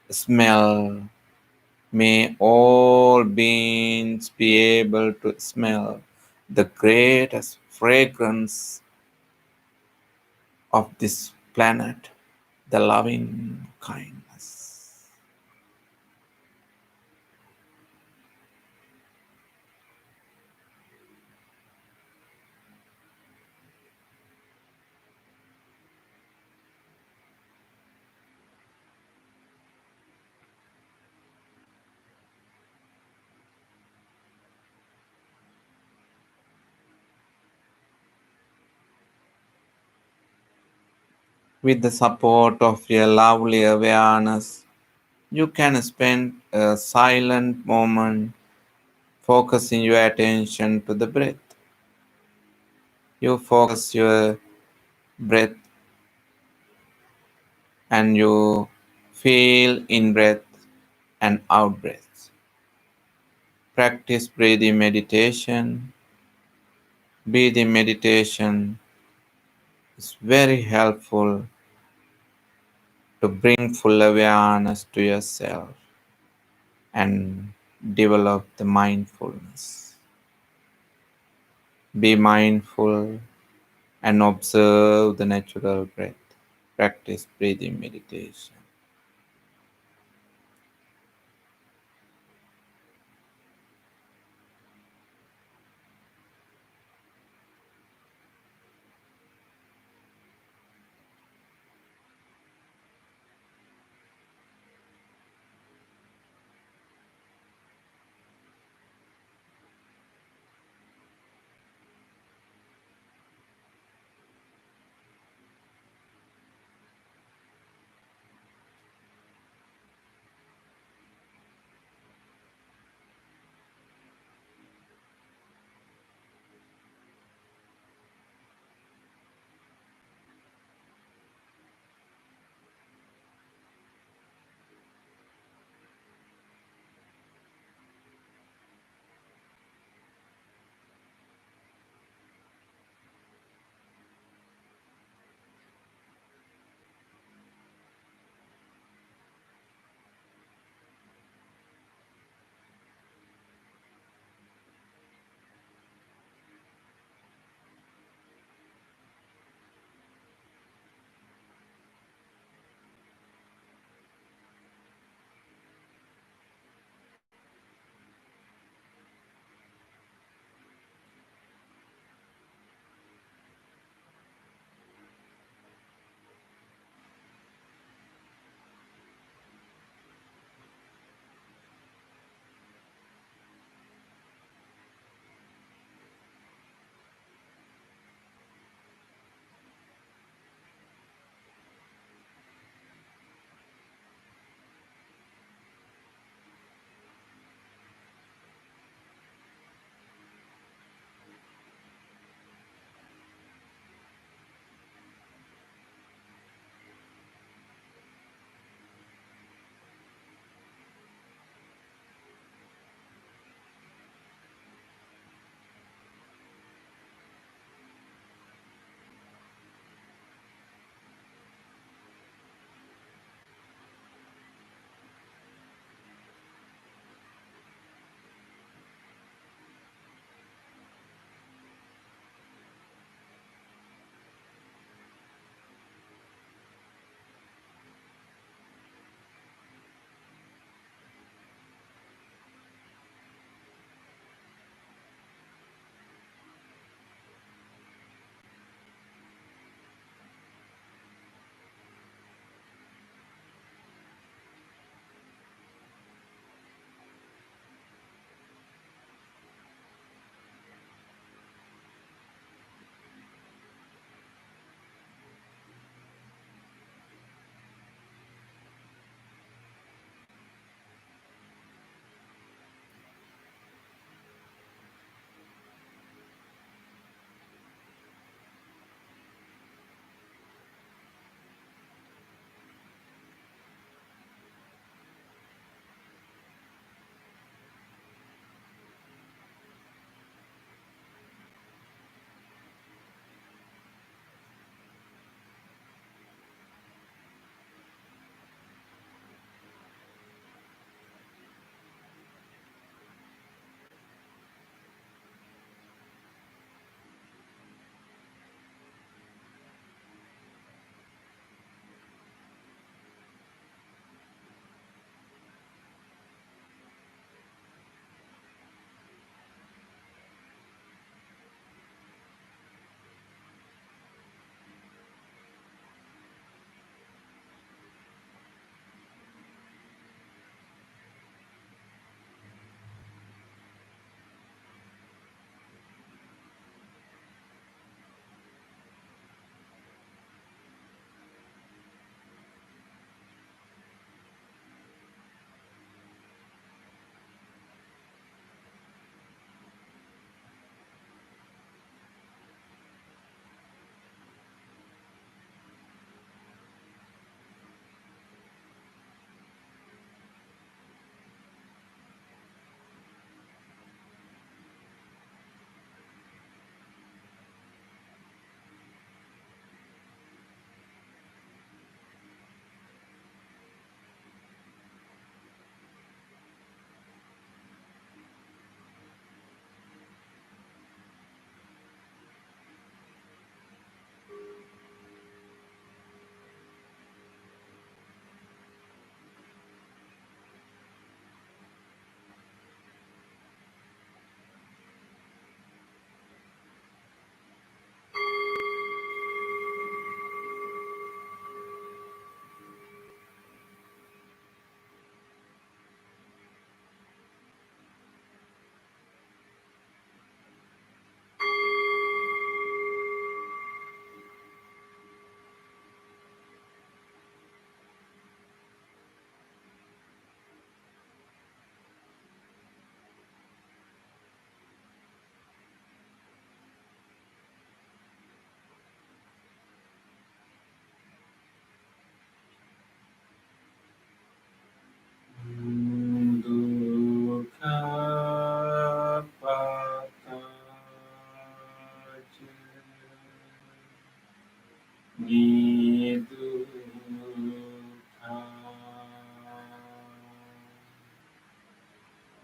Smell. May all beings be able to smell the greatest fragrance of this planet, the loving kindness. With the support of your lovely awareness, You can spend a silent moment focusing your attention to the breath. You focus your breath and you feel in breath and out breath. Practice breathing meditation. Breathing meditation is very helpful to bring full awareness to yourself and develop the mindfulness. Be mindful and observe the natural breath. Practice breathing meditation.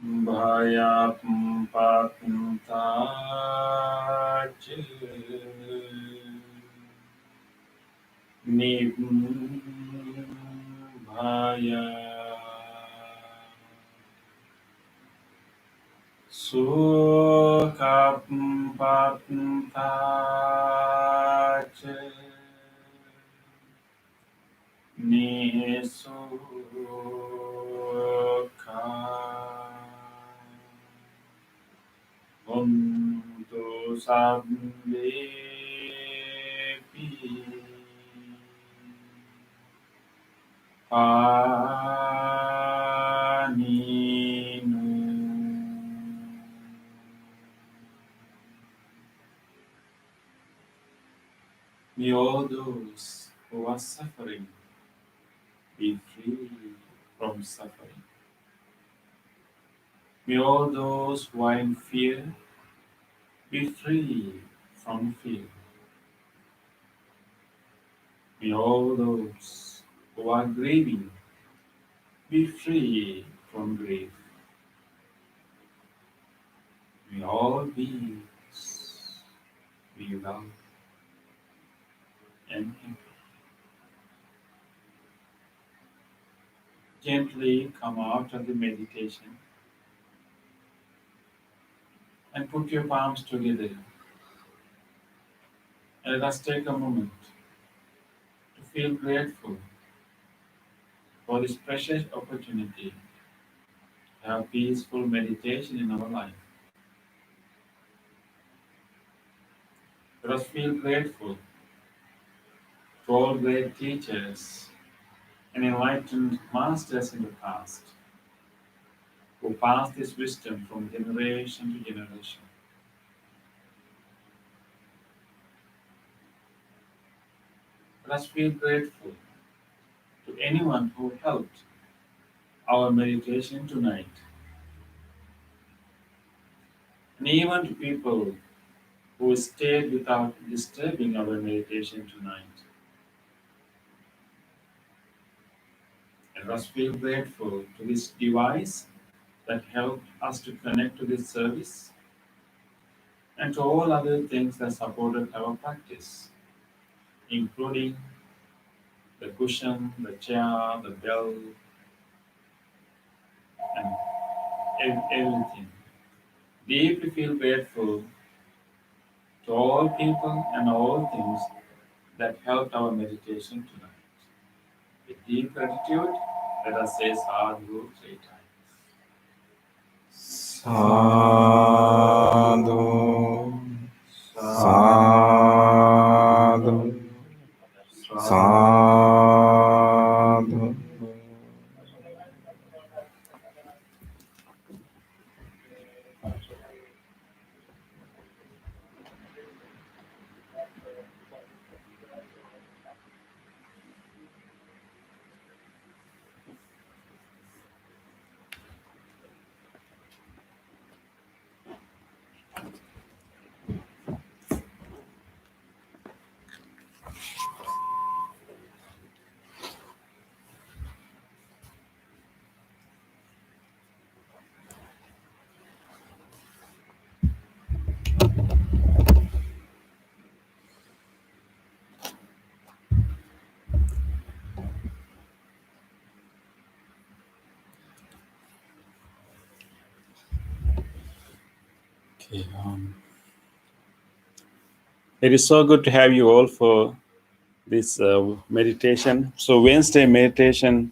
Bhaya Patach Nibhaya Sukham Patach Nisukha Untu Sabbe Paninu. May all those who are suffering be free from suffering. May all those who are in fear be free from fear. May all those who are grieving be free from grief. May all beings be well and happy. Gently come out of the meditation and put your palms together. And let us take a moment to feel grateful for this precious opportunity to have peaceful meditation in our life. Let us feel grateful to all great teachers and enlightened masters in the past who passed this wisdom from generation to generation. Let us feel grateful to anyone who helped our meditation tonight, and even to people who stayed without disturbing our meditation tonight. And let us feel grateful to this device that helped us to connect to this service and to all other things that supported our practice, including the cushion, the chair, the bell, and everything. Deeply feel grateful to all people and all things that helped our meditation tonight. With deep gratitude, let us say Sadhu 3 times. Sadhu, sadhu, sadhu. Okay, it is so good to have you all for this meditation. So Wednesday meditation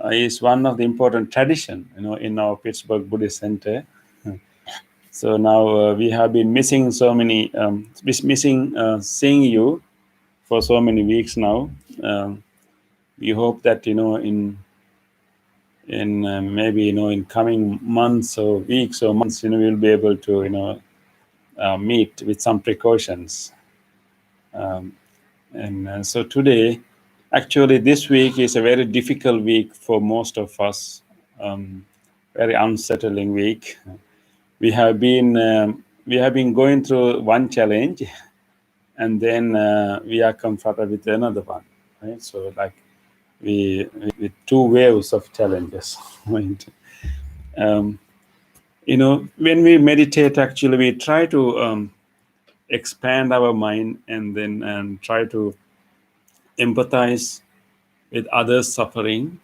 is one of the important tradition, in our Pittsburgh Buddhist Center. So now we have been missing so many, missing seeing you for so many weeks now. We hope that in maybe in coming months or weeks or months, we'll be able to meet with some precautions. And so today, actually, this week is a very difficult week for most of us. Very unsettling week. We have been going through one challenge, and then we are confronted with another one. Right? So like we with two waves of challenges. Right? When we meditate, actually, we try to expand our mind and then try to empathize with others' suffering,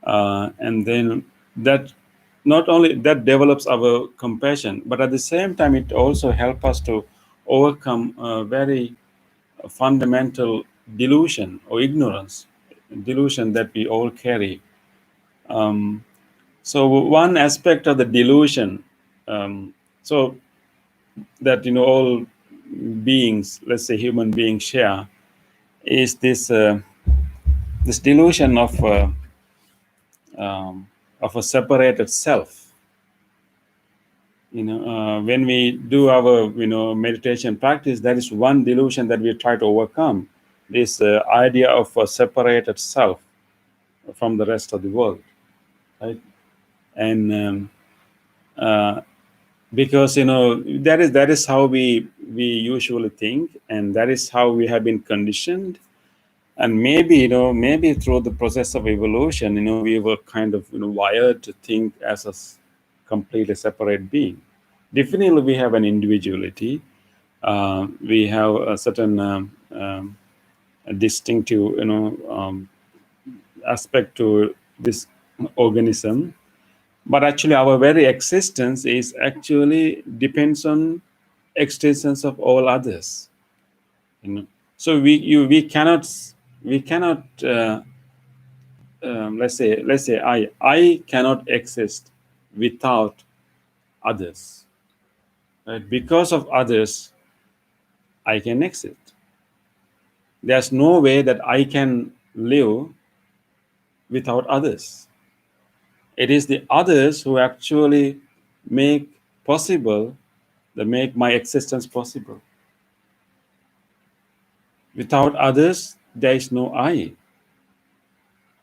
and then that not only that develops our compassion, but at the same time it also helps us to overcome a very fundamental delusion or ignorance, delusion that we all carry. Um, so one aspect of the delusion, so that all beings, let's say human beings, share is this delusion of a separated self. When we do our meditation practice, that is one delusion that we try to overcome, this idea of a separated self from the rest of the world, right? And because that is how we usually think, and that is how we have been conditioned. And maybe through the process of evolution, we were kind of wired to think as completely separate being. Definitely we have an individuality. We have a certain a distinctive aspect to this organism, but actually our very existence is actually depends on existence of all others. So we cannot let's say I cannot exist without others, right? Because of others I can exist. There's no way that I can live without others. It is the others who actually make possible, that make my existence possible. Without others there is no I,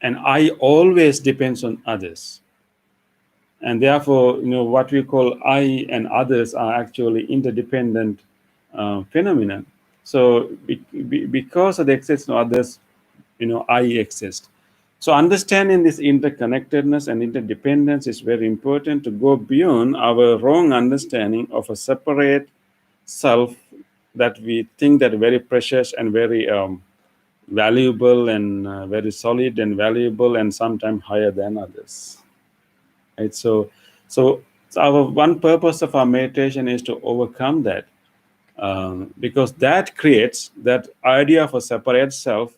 and I always depends on others. And therefore what we call I and others are actually interdependent phenomena. So because of the existence of others, I exist. So understanding this interconnectedness and interdependence is very important to go beyond our wrong understanding of a separate self that we think that very precious and very valuable and very solid and valuable and sometimes higher than others. Right? So our one purpose of our meditation is to overcome that, because that creates that idea of a separate self,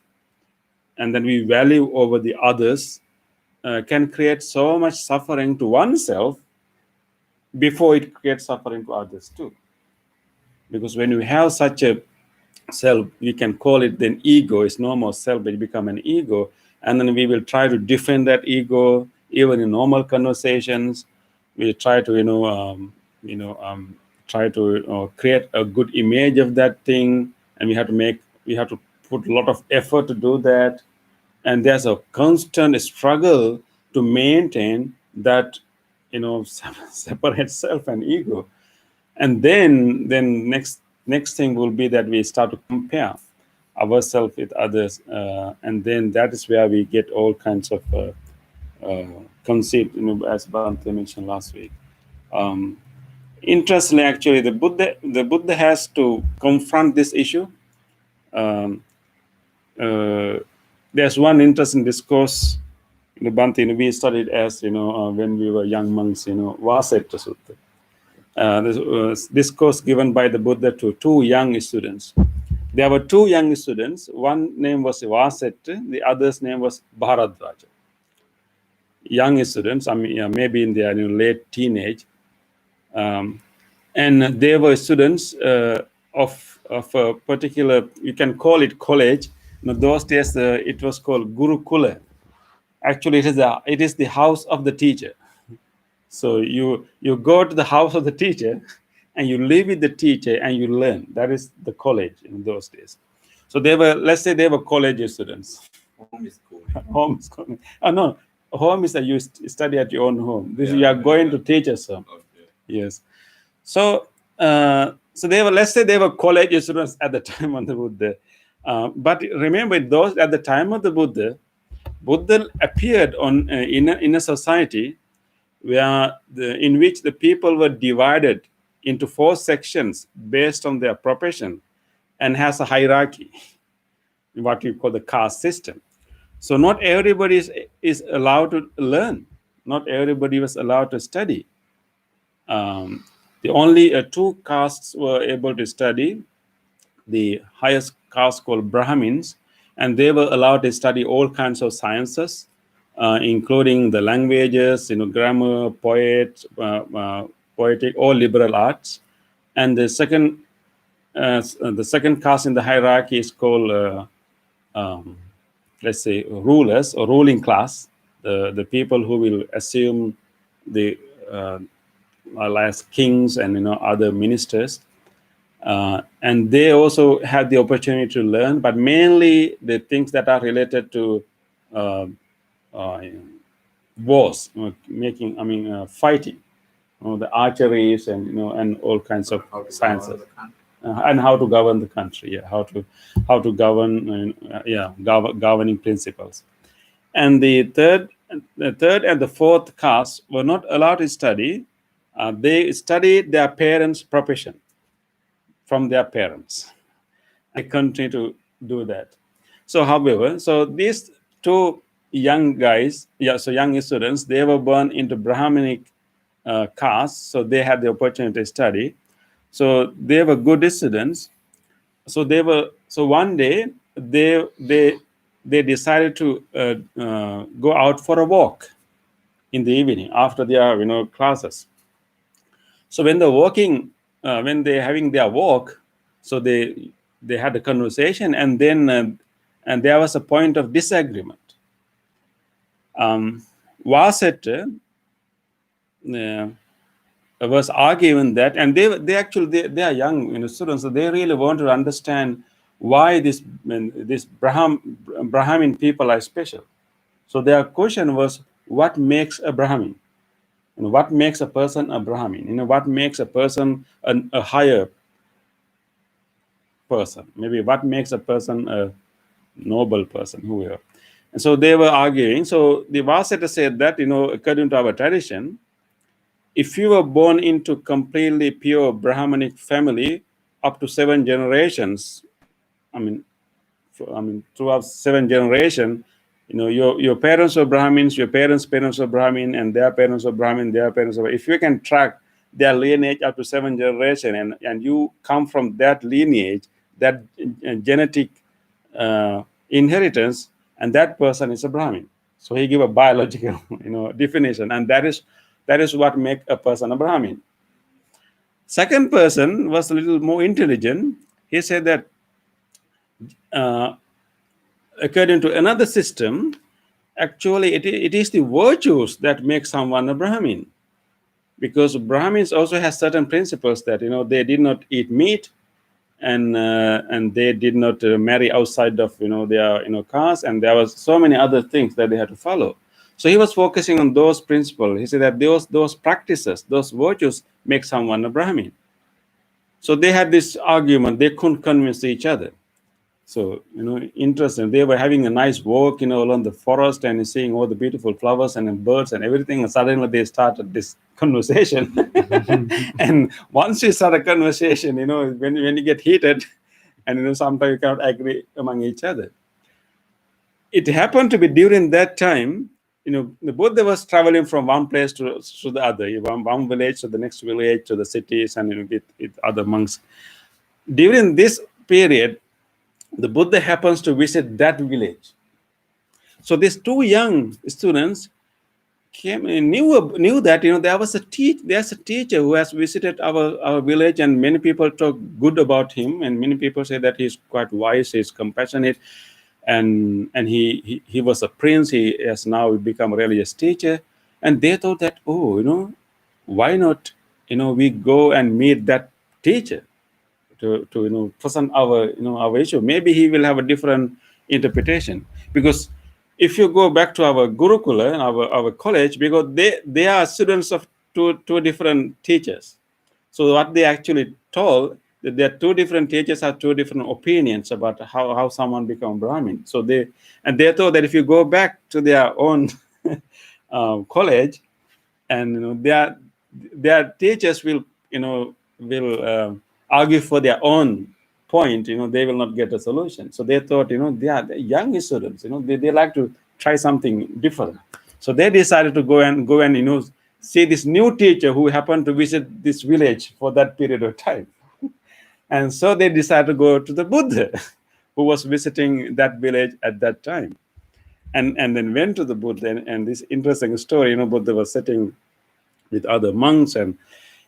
and then we value over the others, can create so much suffering to oneself before it creates suffering to others too. Because when you have such a self, we can call it then ego. It's no more self, but it become an ego, and then we will try to defend that ego even in normal conversations. We try to try to create a good image of that thing, and we have to put a lot of effort to do that. And there's a constant struggle to maintain that separate self and ego. And then next thing will be that we start to compare ourselves with others, and then that is where we get all kinds of conceit, as Bhante mentioned last week. Interestingly, actually, the Buddha has to confront this issue. There's one interesting discourse in the Bhante, we studied as when we were young monks, Vasetta Sutta. This discourse given by the Buddha to two young students. There were two young students. One name was Vasetta, the other's name was Bharadraja. Young students, maybe in their late teenage, and they were students of a particular, you can call it college. Those days it was called Gurukula. Actually, it is the house of the teacher. So you go to the house of the teacher, and you live with the teacher, and you learn. That is the college in those days. So let's say they were college students. Homeschooling. Oh no, home is that you study at your own home. You are going to teacher's home. Okay. Yes. So they were, let's say they were college students at the time of the Buddha. But remember, those at the time of the Buddha appeared in a society in which the people were divided into 4 sections based on their profession and has a hierarchy, what you call the caste system. So not everybody is allowed to learn. Not everybody was allowed to study. The only 2 castes were able to study. The highest caste called Brahmins, and they were allowed to study all kinds of sciences, including the languages, grammar, poetic, or liberal arts. And the second caste in the hierarchy is called, let's say, rulers or ruling class, the people who will assume the as kings and other ministers. And they also had the opportunity to learn, but mainly the things that are related to uh, uh, wars, fighting, the archeries and all kinds of sciences, and how to govern the country. Yeah, how to govern. Governing principles. And the third and the fourth caste were not allowed to study. They studied their parents' profession from their parents. I continue to do that. So, however, these 2 young guys, so young students, they were born into Brahminic caste, so they had the opportunity to study. So they were good students. So one day they decided to go out for a walk in the evening after their classes. So when they're walking, when they're having their walk, so they had a conversation, and then and there was a point of disagreement. Vasetta was arguing that, and they actually they are young students, so they really want to understand why this Brahmin people are special. So their question was, what makes a Brahmin? What makes a person a Brahmin? What makes a person a higher person? Maybe what makes a person a noble person, whoever. And so they were arguing. So the Vasetta said that, according to our tradition, if you were born into completely pure Brahmanic family up to 7 generations, throughout 7 generations, your parents were Brahmins, your parents were Brahmin, and their parents were Brahmin, their parents were. If you can track their lineage up to 7 generations, and you come from that lineage, that genetic inheritance, and that person is a Brahmin. So he gave a biological, definition, and that is what makes a person a Brahmin. Second person was a little more intelligent. He said that according to another system, actually it is the virtues that make someone a Brahmin, because Brahmins also have certain principles that they did not eat meat, and they did not marry outside of their caste, and there was so many other things that they had to follow. So he was focusing on those principles. He said that those practices, those virtues, make someone a Brahmin. So they had this argument. They couldn't convince each other. So, interesting. They were having a nice walk, along the forest, and seeing all the beautiful flowers and birds and everything. And suddenly they started this conversation. And once you start a conversation, when you get heated, and sometimes you cannot agree among each other. It happened to be during that time, both of us traveling from one place to the other, one village to the next village to the cities, and with other monks. During this period, the Buddha happens to visit that village. So these 2 young students came and knew that there's a teacher who has visited our village, and many people talk good about him, and many people say that he's quite wise, he's compassionate, and he was a prince. He has now become a religious teacher, and they thought that, why not we go and meet that teacher to present our issue. Maybe he will have a different interpretation, because if you go back to our Gurukula and our college, because they are students of two different teachers. So what they actually told, that there are 2 different teachers have 2 different opinions about how someone become Brahmin. So they thought that if you go back to their own college, and their teachers will argue for their own point. They will not get a solution. So they thought, they're young students. They like to try something different. So they decided to go and see this new teacher who happened to visit this village for that period of time. And so they decided to go to the Buddha, who was visiting that village at that time. And then went to the Buddha, and this interesting story, Buddha was sitting with other monks and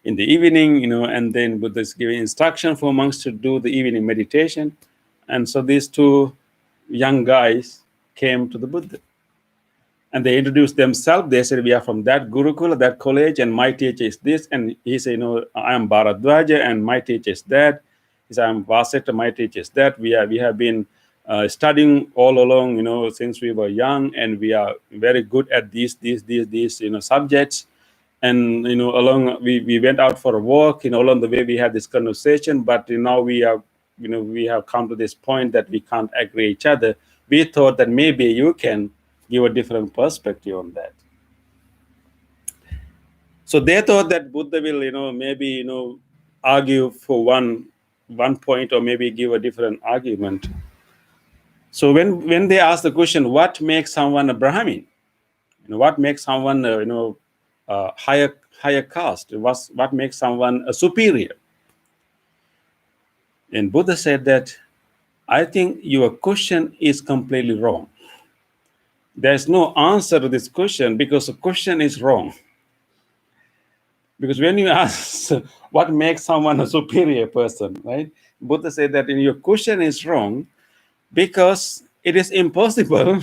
in the evening, and then Buddha is giving instruction for monks to do the evening meditation. And so these two young guys came to the Buddha. And they introduced themselves. They said, we are from that Gurukula, that college, and my teacher is this. And he said, I am Bharadwaja, and my teacher is that. He said, I am Vaseta, my teacher is that. We have been studying all along, since we were young, and we are very good at these subjects. And along we went out for a walk. Along the way we had this conversation, but now we have come to this point that we can't agree each other. We thought that maybe you can give a different perspective on that. So they thought that Buddha will maybe argue for one point, or maybe give a different argument. So when they asked the question, what makes someone a Brahmin? What makes someone higher caste? What makes someone a superior? And Buddha said that, I think your question is completely wrong. There's no answer to this question because the question is wrong. Because when you ask what makes someone a superior person, right? Buddha said that your question is wrong because it is impossible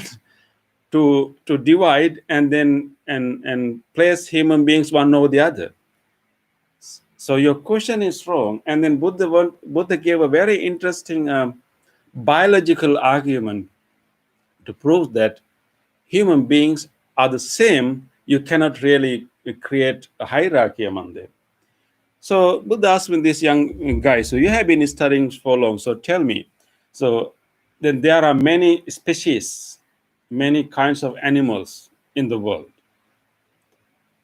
to divide and then and place human beings one over the other. So your question is wrong. And then Buddha gave a very interesting biological argument to prove that human beings are the same. You cannot really create a hierarchy among them. So Buddha asked me, this young guy, so you have been studying for long, so tell me. So then there are many species, many kinds of animals in the world.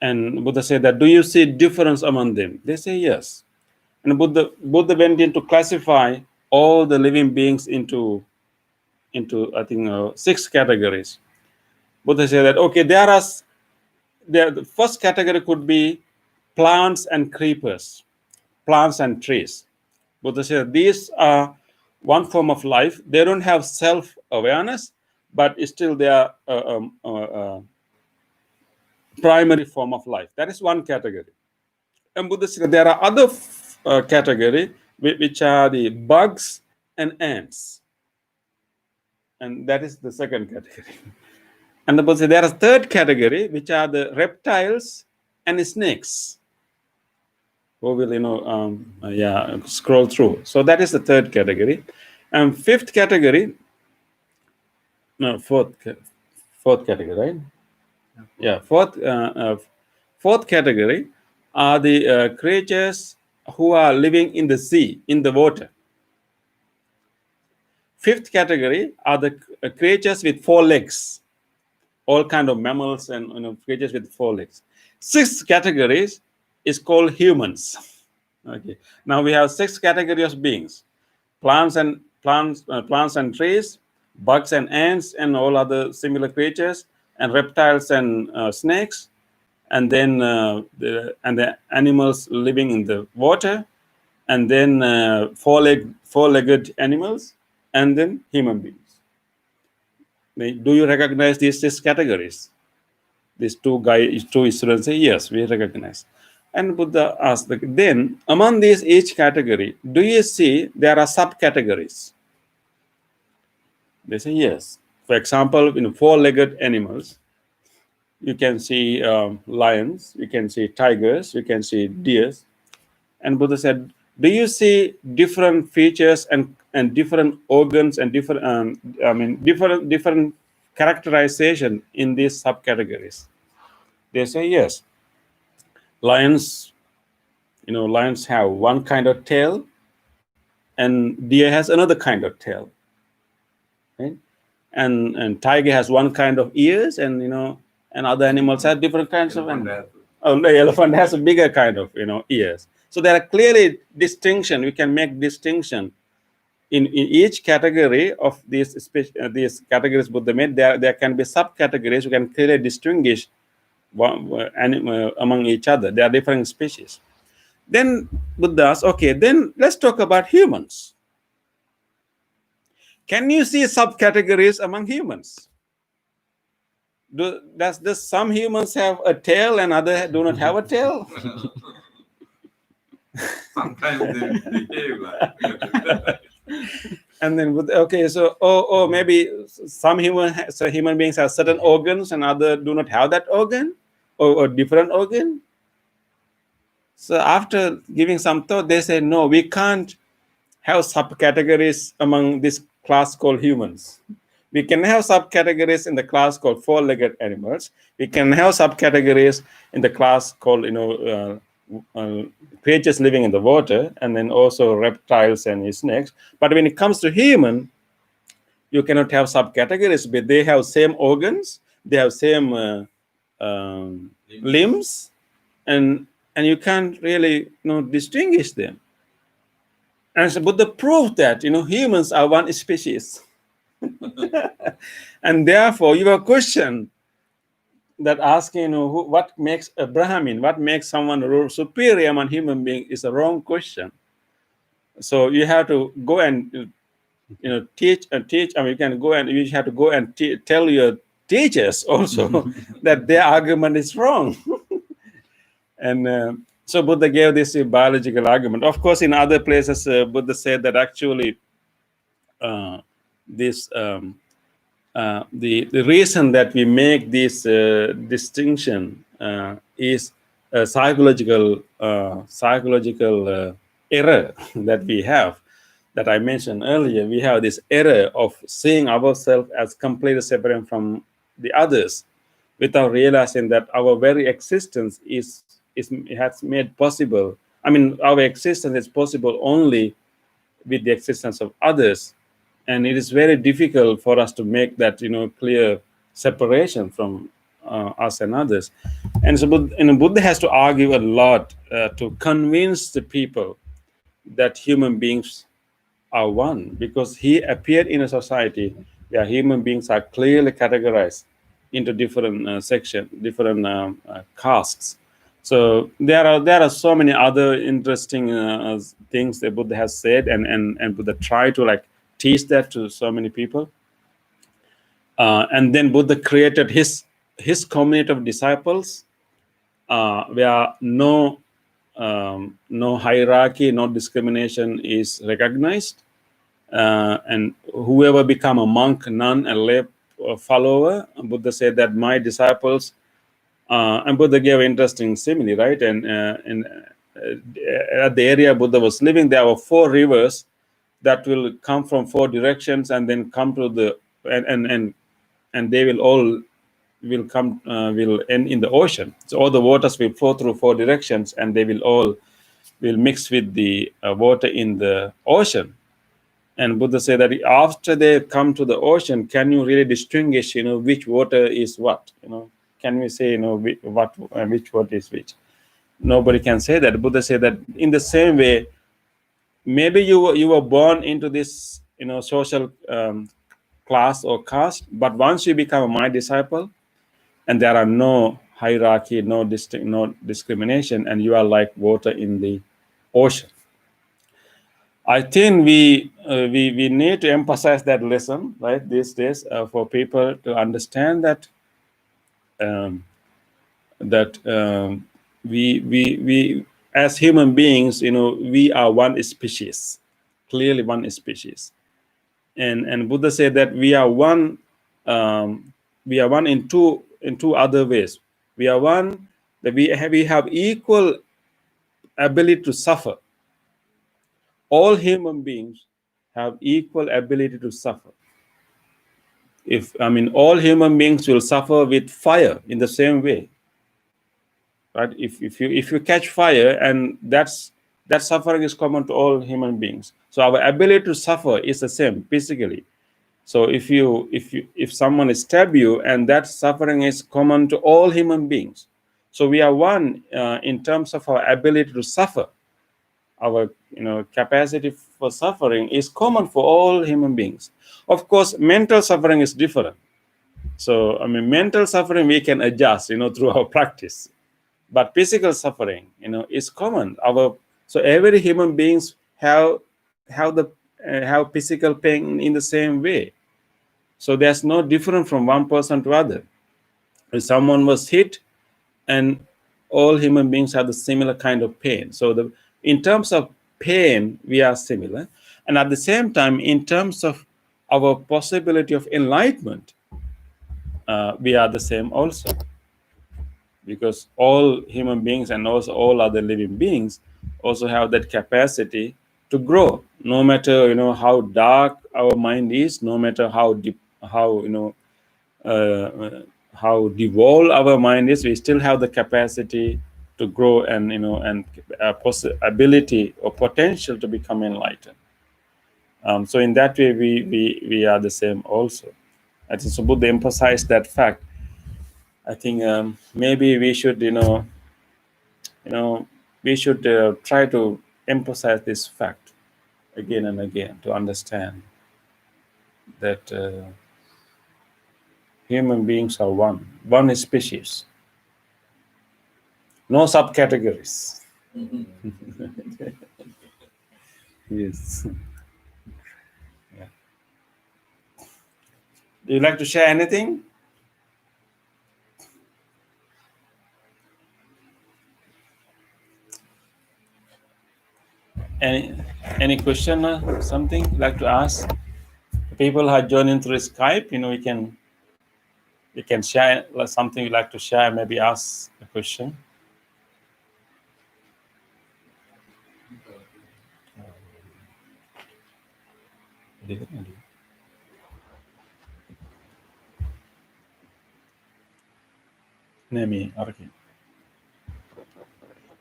And Buddha said that, do you see difference among them? They say yes. And Buddha went in to classify all the living beings into I think 6 categories. Buddha said that, okay, the first category could be plants and creepers, plants and trees. Buddha said these are one form of life. They don't have self-awareness, but still they are primary form of life. That is one category. And Buddha said there are other category which are the bugs and ants. And that is the second category. And the Buddha said there is a third category, which are the reptiles and snakes. Who will scroll through. So that is the third category. And fourth category, right? Yeah, fourth category are the creatures who are living in the sea, in the water. Fifth category are the creatures with 4 legs, all kind of mammals and creatures with 4 legs. Sixth category is called humans. Okay. Now we have 6 categories of beings: plants and trees, bugs and ants, and all other similar creatures, and reptiles and snakes, and then the animals living in the water, and then four-legged animals, and then human beings. Do you recognize these 6 categories? These two students say, yes, we recognize. And Buddha asked, then among these each category, do you see there are subcategories? They say, yes. For example, in 4-legged animals, you can see lions, you can see tigers, you can see deers. And Buddha said, do you see different features and different organs and different characterization in these subcategories? They say, yes. Lions have one kind of tail, and deer has another kind of tail, right? And tiger has one kind of ears, and other animals have different kinds of animals. The elephant has a bigger kind of, ears. So there are clearly distinction. We can make distinction in each category of these categories Buddha made. There can be subcategories. We can clearly distinguish among each other. They are different species. Then Buddha asks, okay, then let's talk about humans. Can you see subcategories among humans? Does some humans have a tail and others do not have a tail? Sometimes they behave like. And then, okay, so maybe some human beings have certain organs and others do not have that organ, or different organ. So after giving some thought, they say, no, we can't have subcategories among this class called humans. We can have subcategories in the class called four-legged animals. We can have subcategories in the class called, creatures living in the water, and then also reptiles and snakes. But when it comes to human, you cannot have subcategories, but they have same organs, they have same limbs, and you can't really distinguish them. And so Buddha proved that humans are one species. And therefore your question that asking what makes a Brahmin, what makes someone superior among human beings, is a wrong question. So you have to go and teach. I mean, you can go and you have to go and tell your teachers also that their argument is wrong. And so Buddha gave this biological argument. Of course, in other places, Buddha said that actually the reason that we make this distinction is a psychological error that we have, that I mentioned earlier. We have this error of seeing ourselves as completely separate from the others, without realizing that our very existence has made possible. I mean, our existence is possible only with the existence of others. And it is very difficult for us to make that clear separation from us and others. And so Buddha has to argue a lot to convince the people that human beings are one, because he appeared in a society where human beings are clearly categorized into different sections, different castes. So there are so many other interesting things that Buddha has said, and Buddha tried to teach that to so many people. And then Buddha created his community of disciples, where no hierarchy, no discrimination is recognized. And whoever become a monk, nun, and lay follower, Buddha said that my disciples, and Buddha gave interesting simile, right? And at the area Buddha was living, there were 4 rivers that will come from 4 directions and then come to the and they will all will end in the ocean. So all the waters will flow through 4 directions, and they will mix with the water in the ocean. And Buddha said that after they come to the ocean, can you really distinguish which water is what? Can we say which water is which? Nobody can say that. Buddha said that in the same way, maybe you were born into this social class or caste, but once you become my disciple, and there are no hierarchy, no discrimination, and you are like water in the ocean. I think we need to emphasize that lesson, right, these days, for people to understand that we as human beings, we are one species, clearly one species, and Buddha said that we are one in two other ways. We are one that we have equal ability to suffer. All human beings have equal ability to suffer. All human beings will suffer with fire in the same way, right? If you catch fire, and that suffering is common to all human beings. So our ability to suffer is the same physically. So if someone stab you, and that suffering is common to all human beings. So we are one in terms of our ability to suffer. Our capacity for suffering is common for all human beings. Of course, mental suffering is different. So mental suffering we can adjust through our practice, but physical suffering is common. So every human beings have physical pain in the same way. So there's no different from one person to other. If someone was hit, and all human beings have the similar kind of pain. So in terms of pain, we are similar. And at the same time, in terms of our possibility of enlightenment, we are the same also. Because all human beings and also all other living beings also have that capacity to grow, no matter how dark our mind is, no matter how deep, how devolved our mind is, we still have the capacity to grow and possibility or potential to become enlightened. So in that way, we are the same also. I think so Buddha emphasized that fact. I think maybe we should we should try to emphasize this fact again and again to understand that human beings are one species, no subcategories. Yes. Yeah. Do you like to share anything? Any question or something you'd like to ask? The people who are joining through Skype, you can share something you'd like to share, maybe ask a question. Name okay.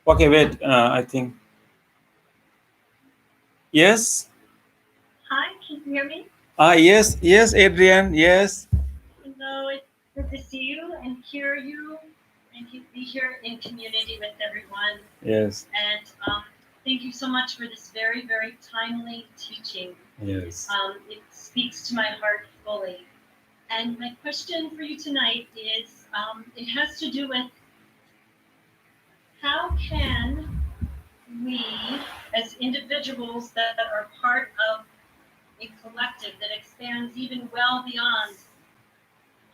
Okay, wait. I think yes. Hi, can you hear me? Yes, Adrian. Yes. Hello, it's good to see you and hear you and to be here in community with everyone. Yes. And thank you so much for this very, very timely teaching. Yes. It speaks to my heart fully. And my question for you tonight is, it has to do with how can we, as individuals that are part of a collective that expands even well beyond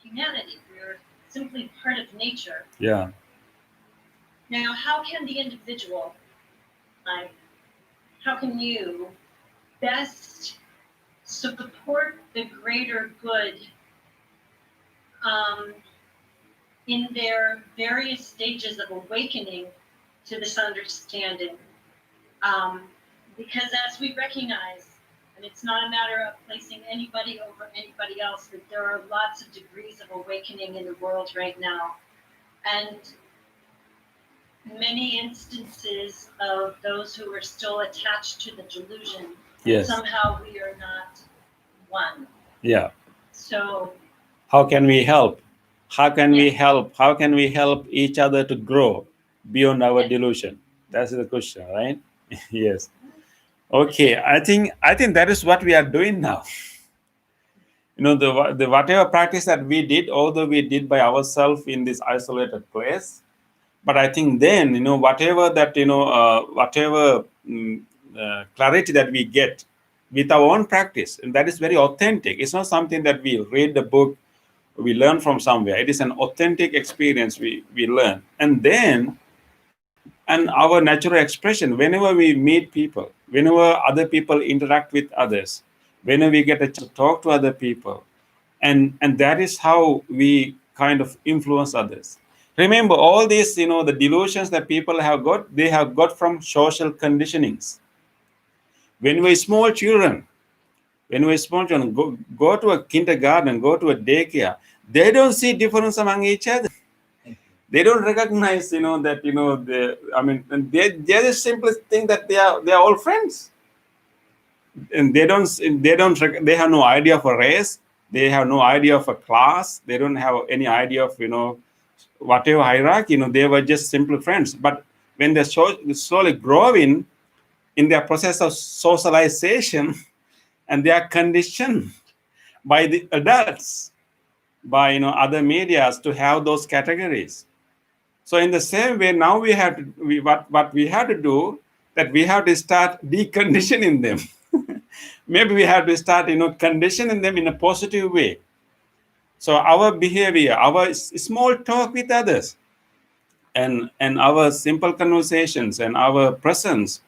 humanity, we're simply part of nature. Yeah. Now, how can the individual, how can you best support the greater good in their various stages of awakening to this understanding? Because as we recognize, and it's not a matter of placing anybody over anybody else, that there are lots of degrees of awakening in the world right now. And many instances of those who are still attached to the delusion, Yes. somehow we are not one. Yeah. So how can we help? How can we help? How can we help each other to grow beyond our delusion? That's the question, right? Yes. Okay. I think that is what we are doing now. The whatever practice that we did, although we did by ourselves in this isolated place, but I think then whatever that whatever clarity that we get with our own practice, and that is very authentic. It's not something that we read the book, we learn from somewhere. It is an authentic experience we learn, and then and our natural expression whenever we meet people, whenever other people interact with others, whenever we get a chance to talk to other people, and that is how we kind of influence others. Remember, all these the delusions that people have got, they have got from social conditionings. When we're small children, go to a kindergarten, go to a daycare, they don't see difference among each other. They don't recognize they just simply think that they are all friends, and they have no idea of a race, they have no idea of a class, they don't have any idea of whatever hierarchy, they were just simple friends. But when they're slowly growing in their process of socialization, and they are conditioned by the adults, by other medias to have those categories. So in the same way, now we have to what we have to do, that we have to start deconditioning them. Maybe we have to start conditioning them in a positive way. So our behavior, our small talk with others, and our simple conversations, and our presence,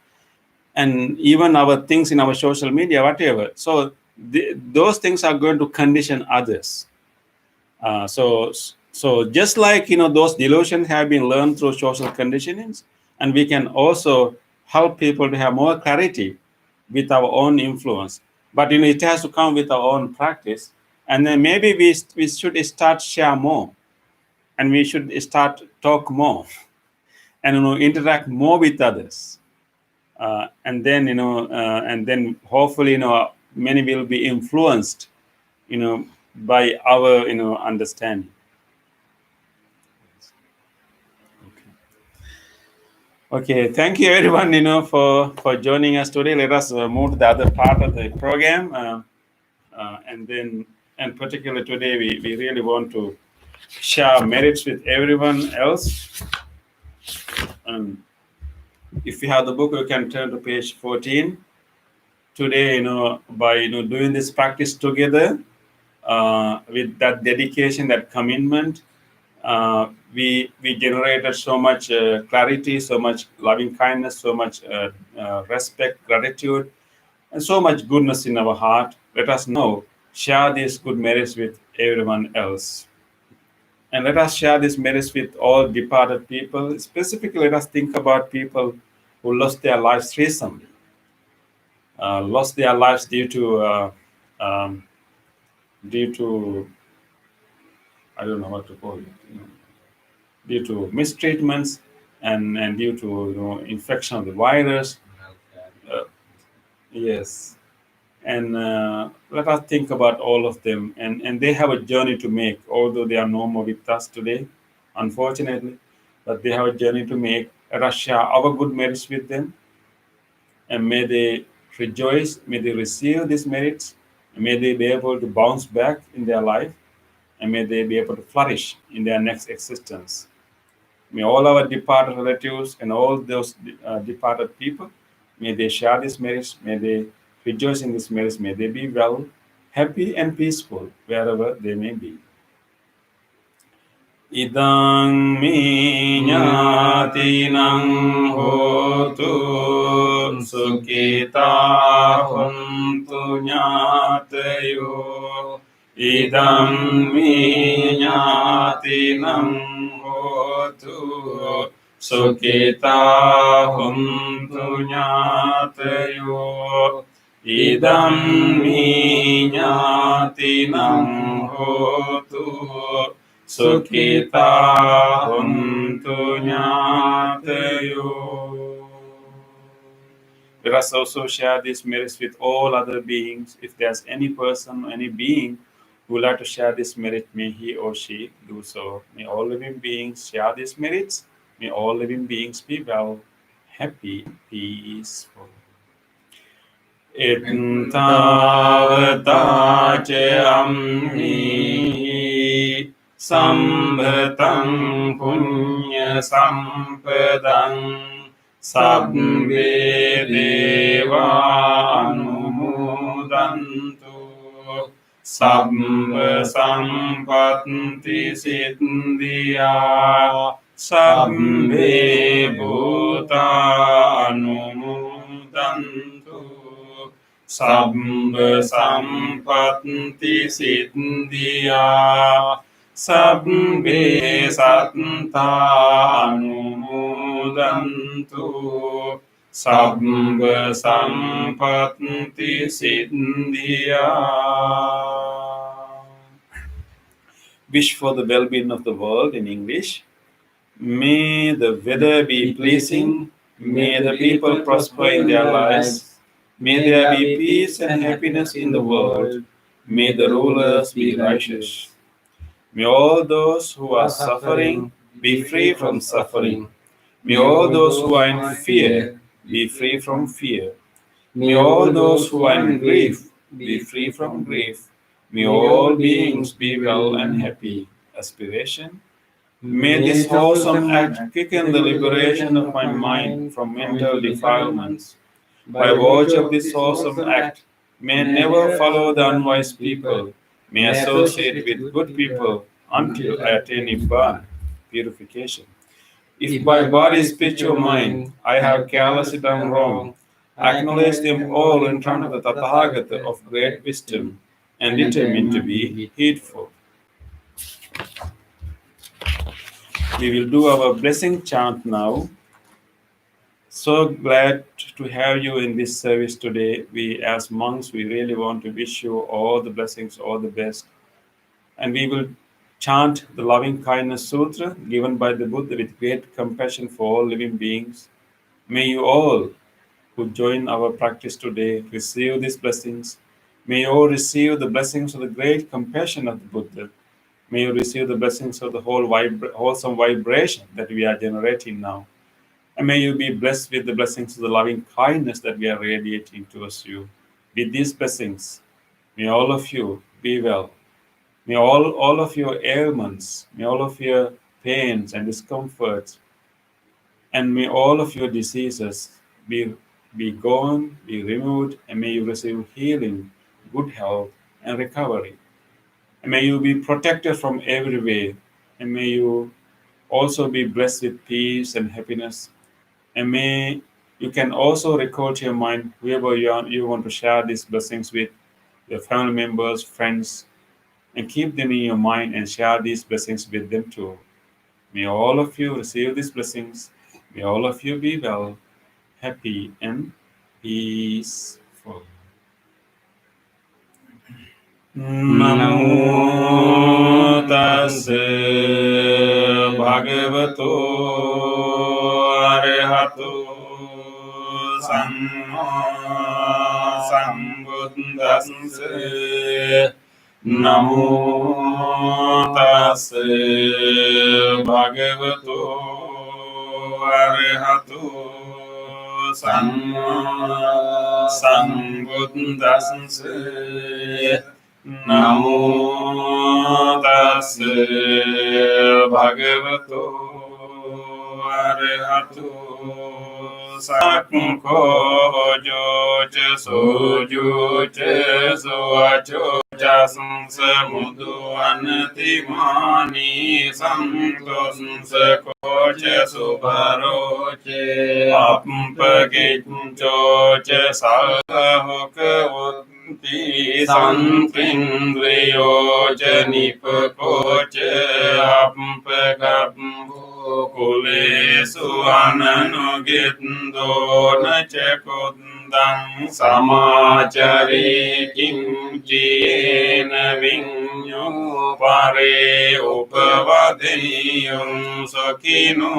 and even our things in our social media, whatever. So those things are going to condition others. So just like those delusions have been learned through social conditionings, and we can also help people to have more clarity with our own influence. But it has to come with our own practice, and then maybe we should start share more, and we should start talk more, and interact more with others, and then hopefully many will be influenced by our understanding. Okay, thank you everyone, for joining us today. Let us move to the other part of the program, and particularly today, we really want to share merits with everyone else. And if you have the book, you can turn to page 14. Today, by doing this practice together, with that dedication, that commitment, we generated so much clarity, so much loving kindness, so much respect, gratitude, and so much goodness in our heart. Let us now share these good merits with everyone else. And let us share these merits with all departed people. Specifically, let us think about people who lost their lives recently, lost their lives due to I don't know what to call it, due to mistreatments, and due to infection of the virus. Yes, and let us think about all of them, and they have a journey to make, although they are no more with us today, unfortunately, but they have a journey to make. Let us share our good merits with them, and may they rejoice, may they receive these merits, and may they be able to bounce back in their life, and may they be able to flourish in their next existence. May all our departed relatives and all those departed people, may they share these merits, may they rejoice in these merits, may they be well, happy, and peaceful wherever they may be. Idang mi ñātīnaṃ hotu sukhita hontu ñātayo. Idam mi ñātīnaṃ hotu sukhita hontu ñātayo. Idam mi ñātīnaṃ hotu sukhita hontu ñātayo. Let us also share these merits with all other beings. If there's any person, any being who would like to share this merit, may he or she do so. May all living beings share these merits. May all living beings be well, happy, and peaceful. Ittavata ammi sambhatam punya sampadam sabbe deva anumodantu sabba sampatti siddhya sabbe bhuta anumodantu sabba sampatti siddhya sabbe satta anumodantu sabba sampatti siddhya. Wish for the well-being of the world in English. May the weather be pleasing. May the people prosper in their lives. May there be peace and happiness in the world. May the rulers be righteous. May all those who are suffering be free from suffering. May all those who are in fear be free from fear. May all those who are in grief be free from grief. May all beings be well and happy. Aspiration. May this wholesome act quicken the liberation of my mind from mental defilements. By virtue of this wholesome act, may I never follow the unwise people. May I associate with good people until I attain Nibbana, purification. If by body, speech, or mind I have carelessly done wrong, I acknowledge them all in front of the Tathagata of great wisdom and determine to be heedful. We will do our blessing chant now. So glad to have you in this service today. We, as monks, we really want to wish you all the blessings, all the best. And we will chant the Loving-Kindness Sutra given by the Buddha with great compassion for all living beings. May you all who join our practice today receive these blessings. May you all receive the blessings of the great compassion of the Buddha. May you receive the blessings of the wholesome vibration that we are generating now. And may you be blessed with the blessings of the loving kindness that we are radiating towards you. With these blessings, may all of you be well. May all of your ailments, may all of your pains and discomforts, and may all of your diseases be gone, be removed, and may you receive healing, good health, and recovery. And may you be protected from every way, and may you also be blessed with peace and happiness. And may you can also recall to your mind whoever you want to share these blessings with, your family members, friends, and keep them in your mind and share these blessings with them too. May all of you receive these blessings. May all of you be well, happy, and peaceful. Namo tassa bhagavato arahato samma sambuddhassa. Namo tassa bhagavato arahato samma sambuddhassa. Namo tassa bhagavato arahato sakko jocha sojucha soacho samsamudu anatimani samtosa kocha subaroche ampagichocha sahoka Santrindriyocha nipakocha ampagambo kulesu ananugindo nachakundam samachari kimchena vinyo pare upavadeyum sokino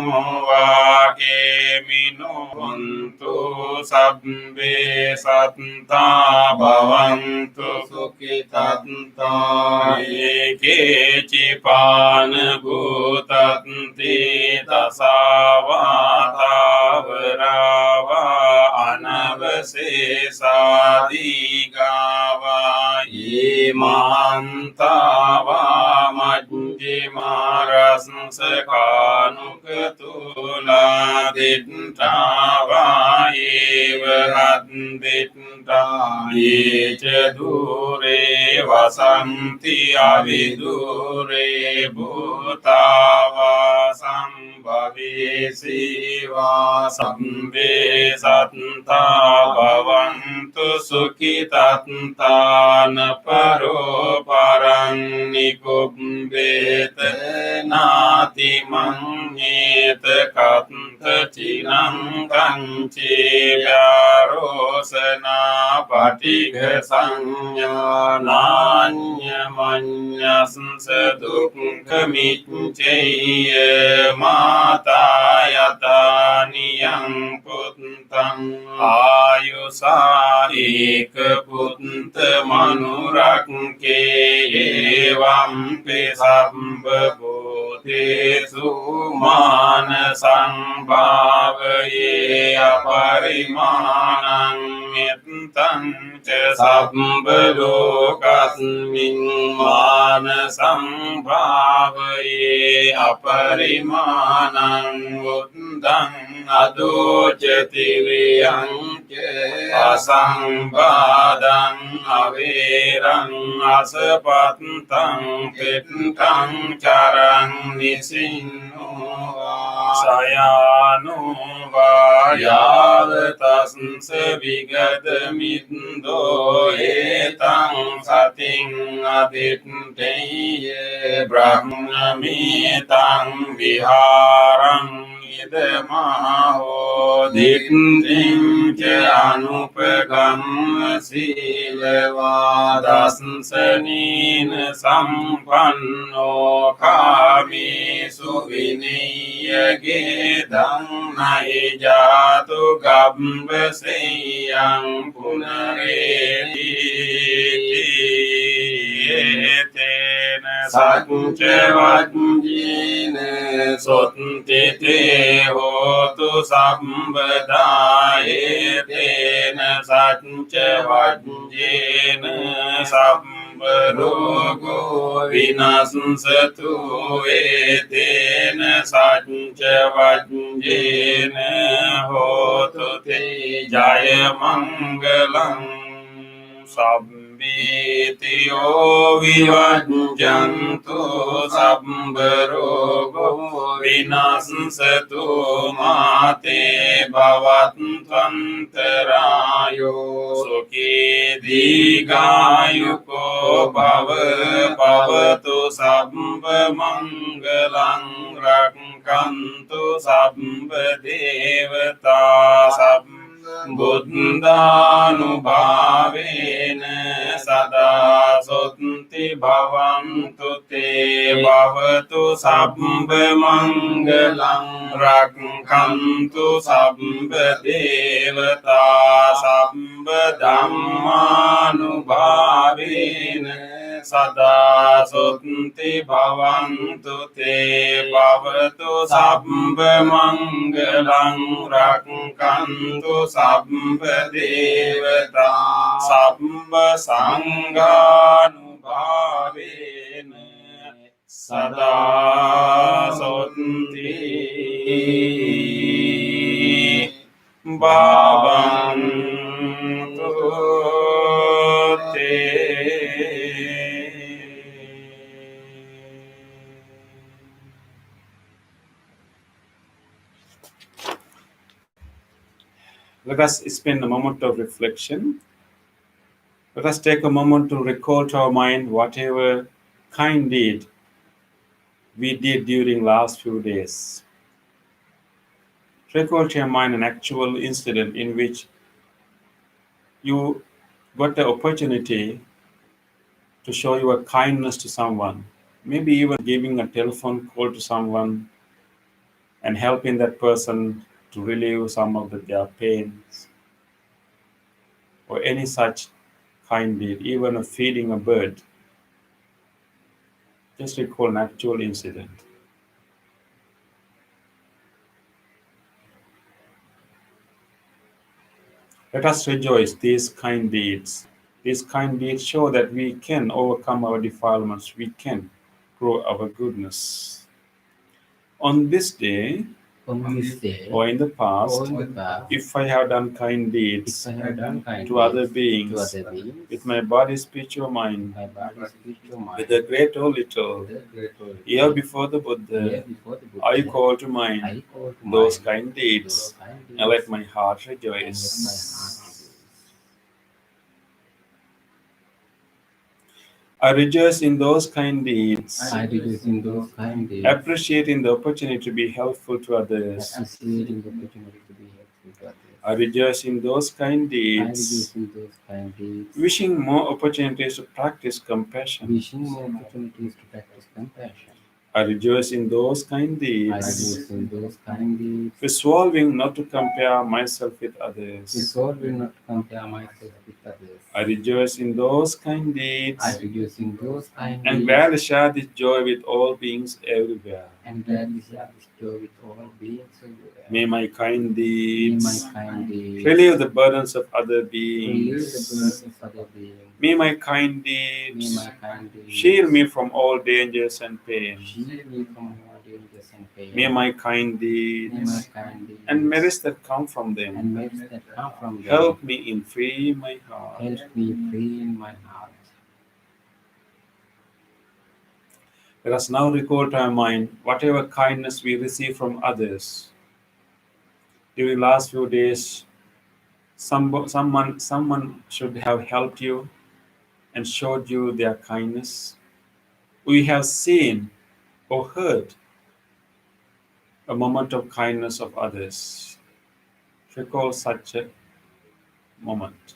vakemino vantu sabbe santa bhavantu sukhitanta ekechipana bhutanti tasavata vrava anavasesadigawa imantava majjimarassakanukatula dittava evahadditta yecha dure vasanti avidure bhutava sambhavesi va sambe satta bhavantu sukhitantana paro parang nikumbeta nati manyeta katha chinang kanche vyarosana patigha sanya nanya manyasnsa dukkhamicchaya mata yataniyang puttang ayusa eka putta manurakke evam pe मान संभावये अपरिमाणं मित्तं च सम्बलोकस्मिन् मान संभावये अपरिमाणं बुद्धं अदोचति वियं च असंबादं अवेरं असपन्तं पित्तं चरं निसिन्नो सयानो वायावतंस विगतमिन्दो एतं सतिं अदित्तेय ब्रह्ममेतं विहारं इदमाहो दित्तिं च अनुपगम्य शीलवादंसनेन सम्पन्नो कामेषु विनयगेदं नहि जातु गम्भसेयं पुनरेतेन सञ्चवज्ञेन सोत्थिते होतु सम्पदायेतेन सञ्चवज्ञेन सम्परोगो विनश्यतु एतेन सञ्चवज्ञेन होतु ते जयमङ्गलम् सम्वेतियो विवज्जन्तु सम्बरोगो विनश्यतु माते भवन्त्वन्तरायो सुखी दीर्घायुको भवतु सम्बमङ्गलं रक्षन्तु सम्बदेवता बुद्धानुभावेन सदा सोत्ति भवन्तु ते भवतु सम्बमङ्गलं रक्षन्तु सम्बदेवता सम्बधम्मानुभावेन सदा सोत्ति भवन्तु ते भवतु सम्बमङ्गलं रक्षन्तु सम्बदेवता सम्बसङ्घानुभावेन सदा सोत्ति भवन्तु ते Let us spend a moment of reflection. Let us take a moment to recall to our mind whatever kind deed we did during last few days. Recall to your mind an actual incident in which you got the opportunity to show your kindness to someone, maybe even giving a telephone call to someone and helping that person to relieve some of their pains, or any such kind deed, even of feeding a bird. Just recall an actual incident. Let us rejoice these kind deeds. These kind deeds show that we can overcome our defilements, we can grow our goodness. On this day, On this day, or in the past, or in the past, if I have done kind if deeds I have done kind to other deeds beings, to other beings, with my body, speech, or mind, my body, speech, or mind, whether great or little, whether great or little, here before the here Buddha, before the I Buddha, call to I mind call to those mind kind those deeds, kind deeds, and let my heart and let my rejoice. heart rejoice. I rejoice in those kind deeds, I rejoice in those kind deeds, appreciating the opportunity to be helpful to others. appreciating the opportunity to be helpful to others. I rejoice in those kind I rejoice deeds, in those kind deeds, wishing more opportunities to practice compassion. wishing more opportunities to practice compassion. I rejoice in those kind I deeds, rejoice in those kind deeds, resolving not to compare myself with others. resolving not to compare myself with others. I rejoice in those kind I deeds, rejoice in those kind and deeds, gladly share this joy with all beings everywhere. and gladly share this joy with all beings everywhere. May my kind May my deeds kind deeds relieve the burdens of other relieve the beings. burdens of other beings. May my kind May deeds my kind deeds shield me from all dangers and pain. shield me from all dangers and pain. May my kind May my deeds kind deeds and merits that come from them and merits that come from them help me in free my heart. help me free in my heart. Let us now recall to our mind whatever kindness we receive from others. During last few days, someone should have helped you and showed you their kindness. We have seen or heard a moment of kindness of others. Recall such a moment.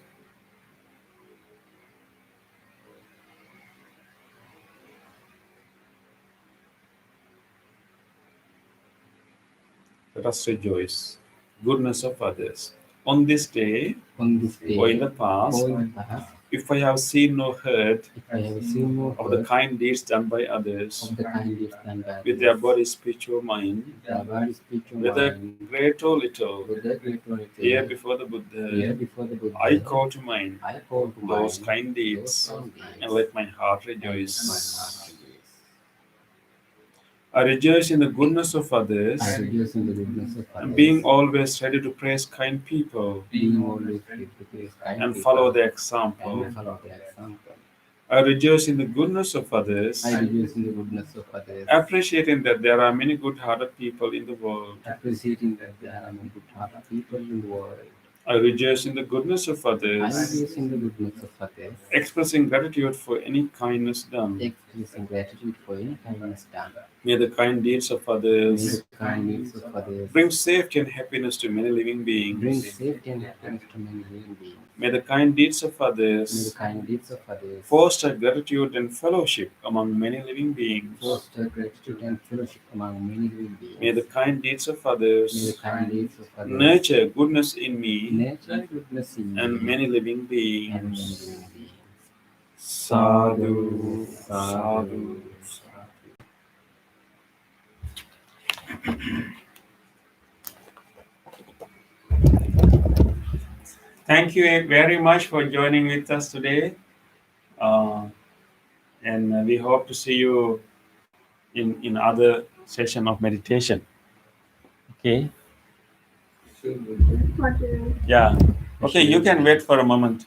Let us rejoice goodness of others. On this day On this day or in the past, or in the past, if I have seen or heard if I have seen or of the heard kind deeds done by others of the kind deeds done by with their others, body, speech, or mind, their body, speech, or whether mind, great or little, whether great or little, here before the here Buddha, before the Buddha, I call to mind I call to those mind kind those deeds kind deeds, and let my heart and let my heart rejoice. rejoice. I rejoice in the goodness of others I rejoice in the goodness of and others, being always ready to praise kind people being always ready to praise kind and people follow their example. and follow their example. I rejoice in the goodness of others, I rejoice in the goodness of others, appreciating that there are many good-hearted people in the world. appreciating that there are many good-hearted people in the world. I rejoice in the goodness of I others, rejoice in the goodness of others, expressing gratitude for any kindness done. expressing gratitude for any kindness done. May the kind deeds of May others the kind deeds of others bring safety and happiness to many living bring beings. safety and happiness to many living beings. May the kind deeds of May the others kind deeds of others foster gratitude and fellowship among many living beings. foster gratitude and fellowship among many living beings. May the kind deeds of May the others kind deeds of others nurture goodness in me nurture goodness in and me many living and many beings. living beings. Sadhu, sadhu, sadhu. Thank you very much for joining with us today. And we hope to see you in other session of meditation. Okay. Yeah. Okay, you can wait for a moment.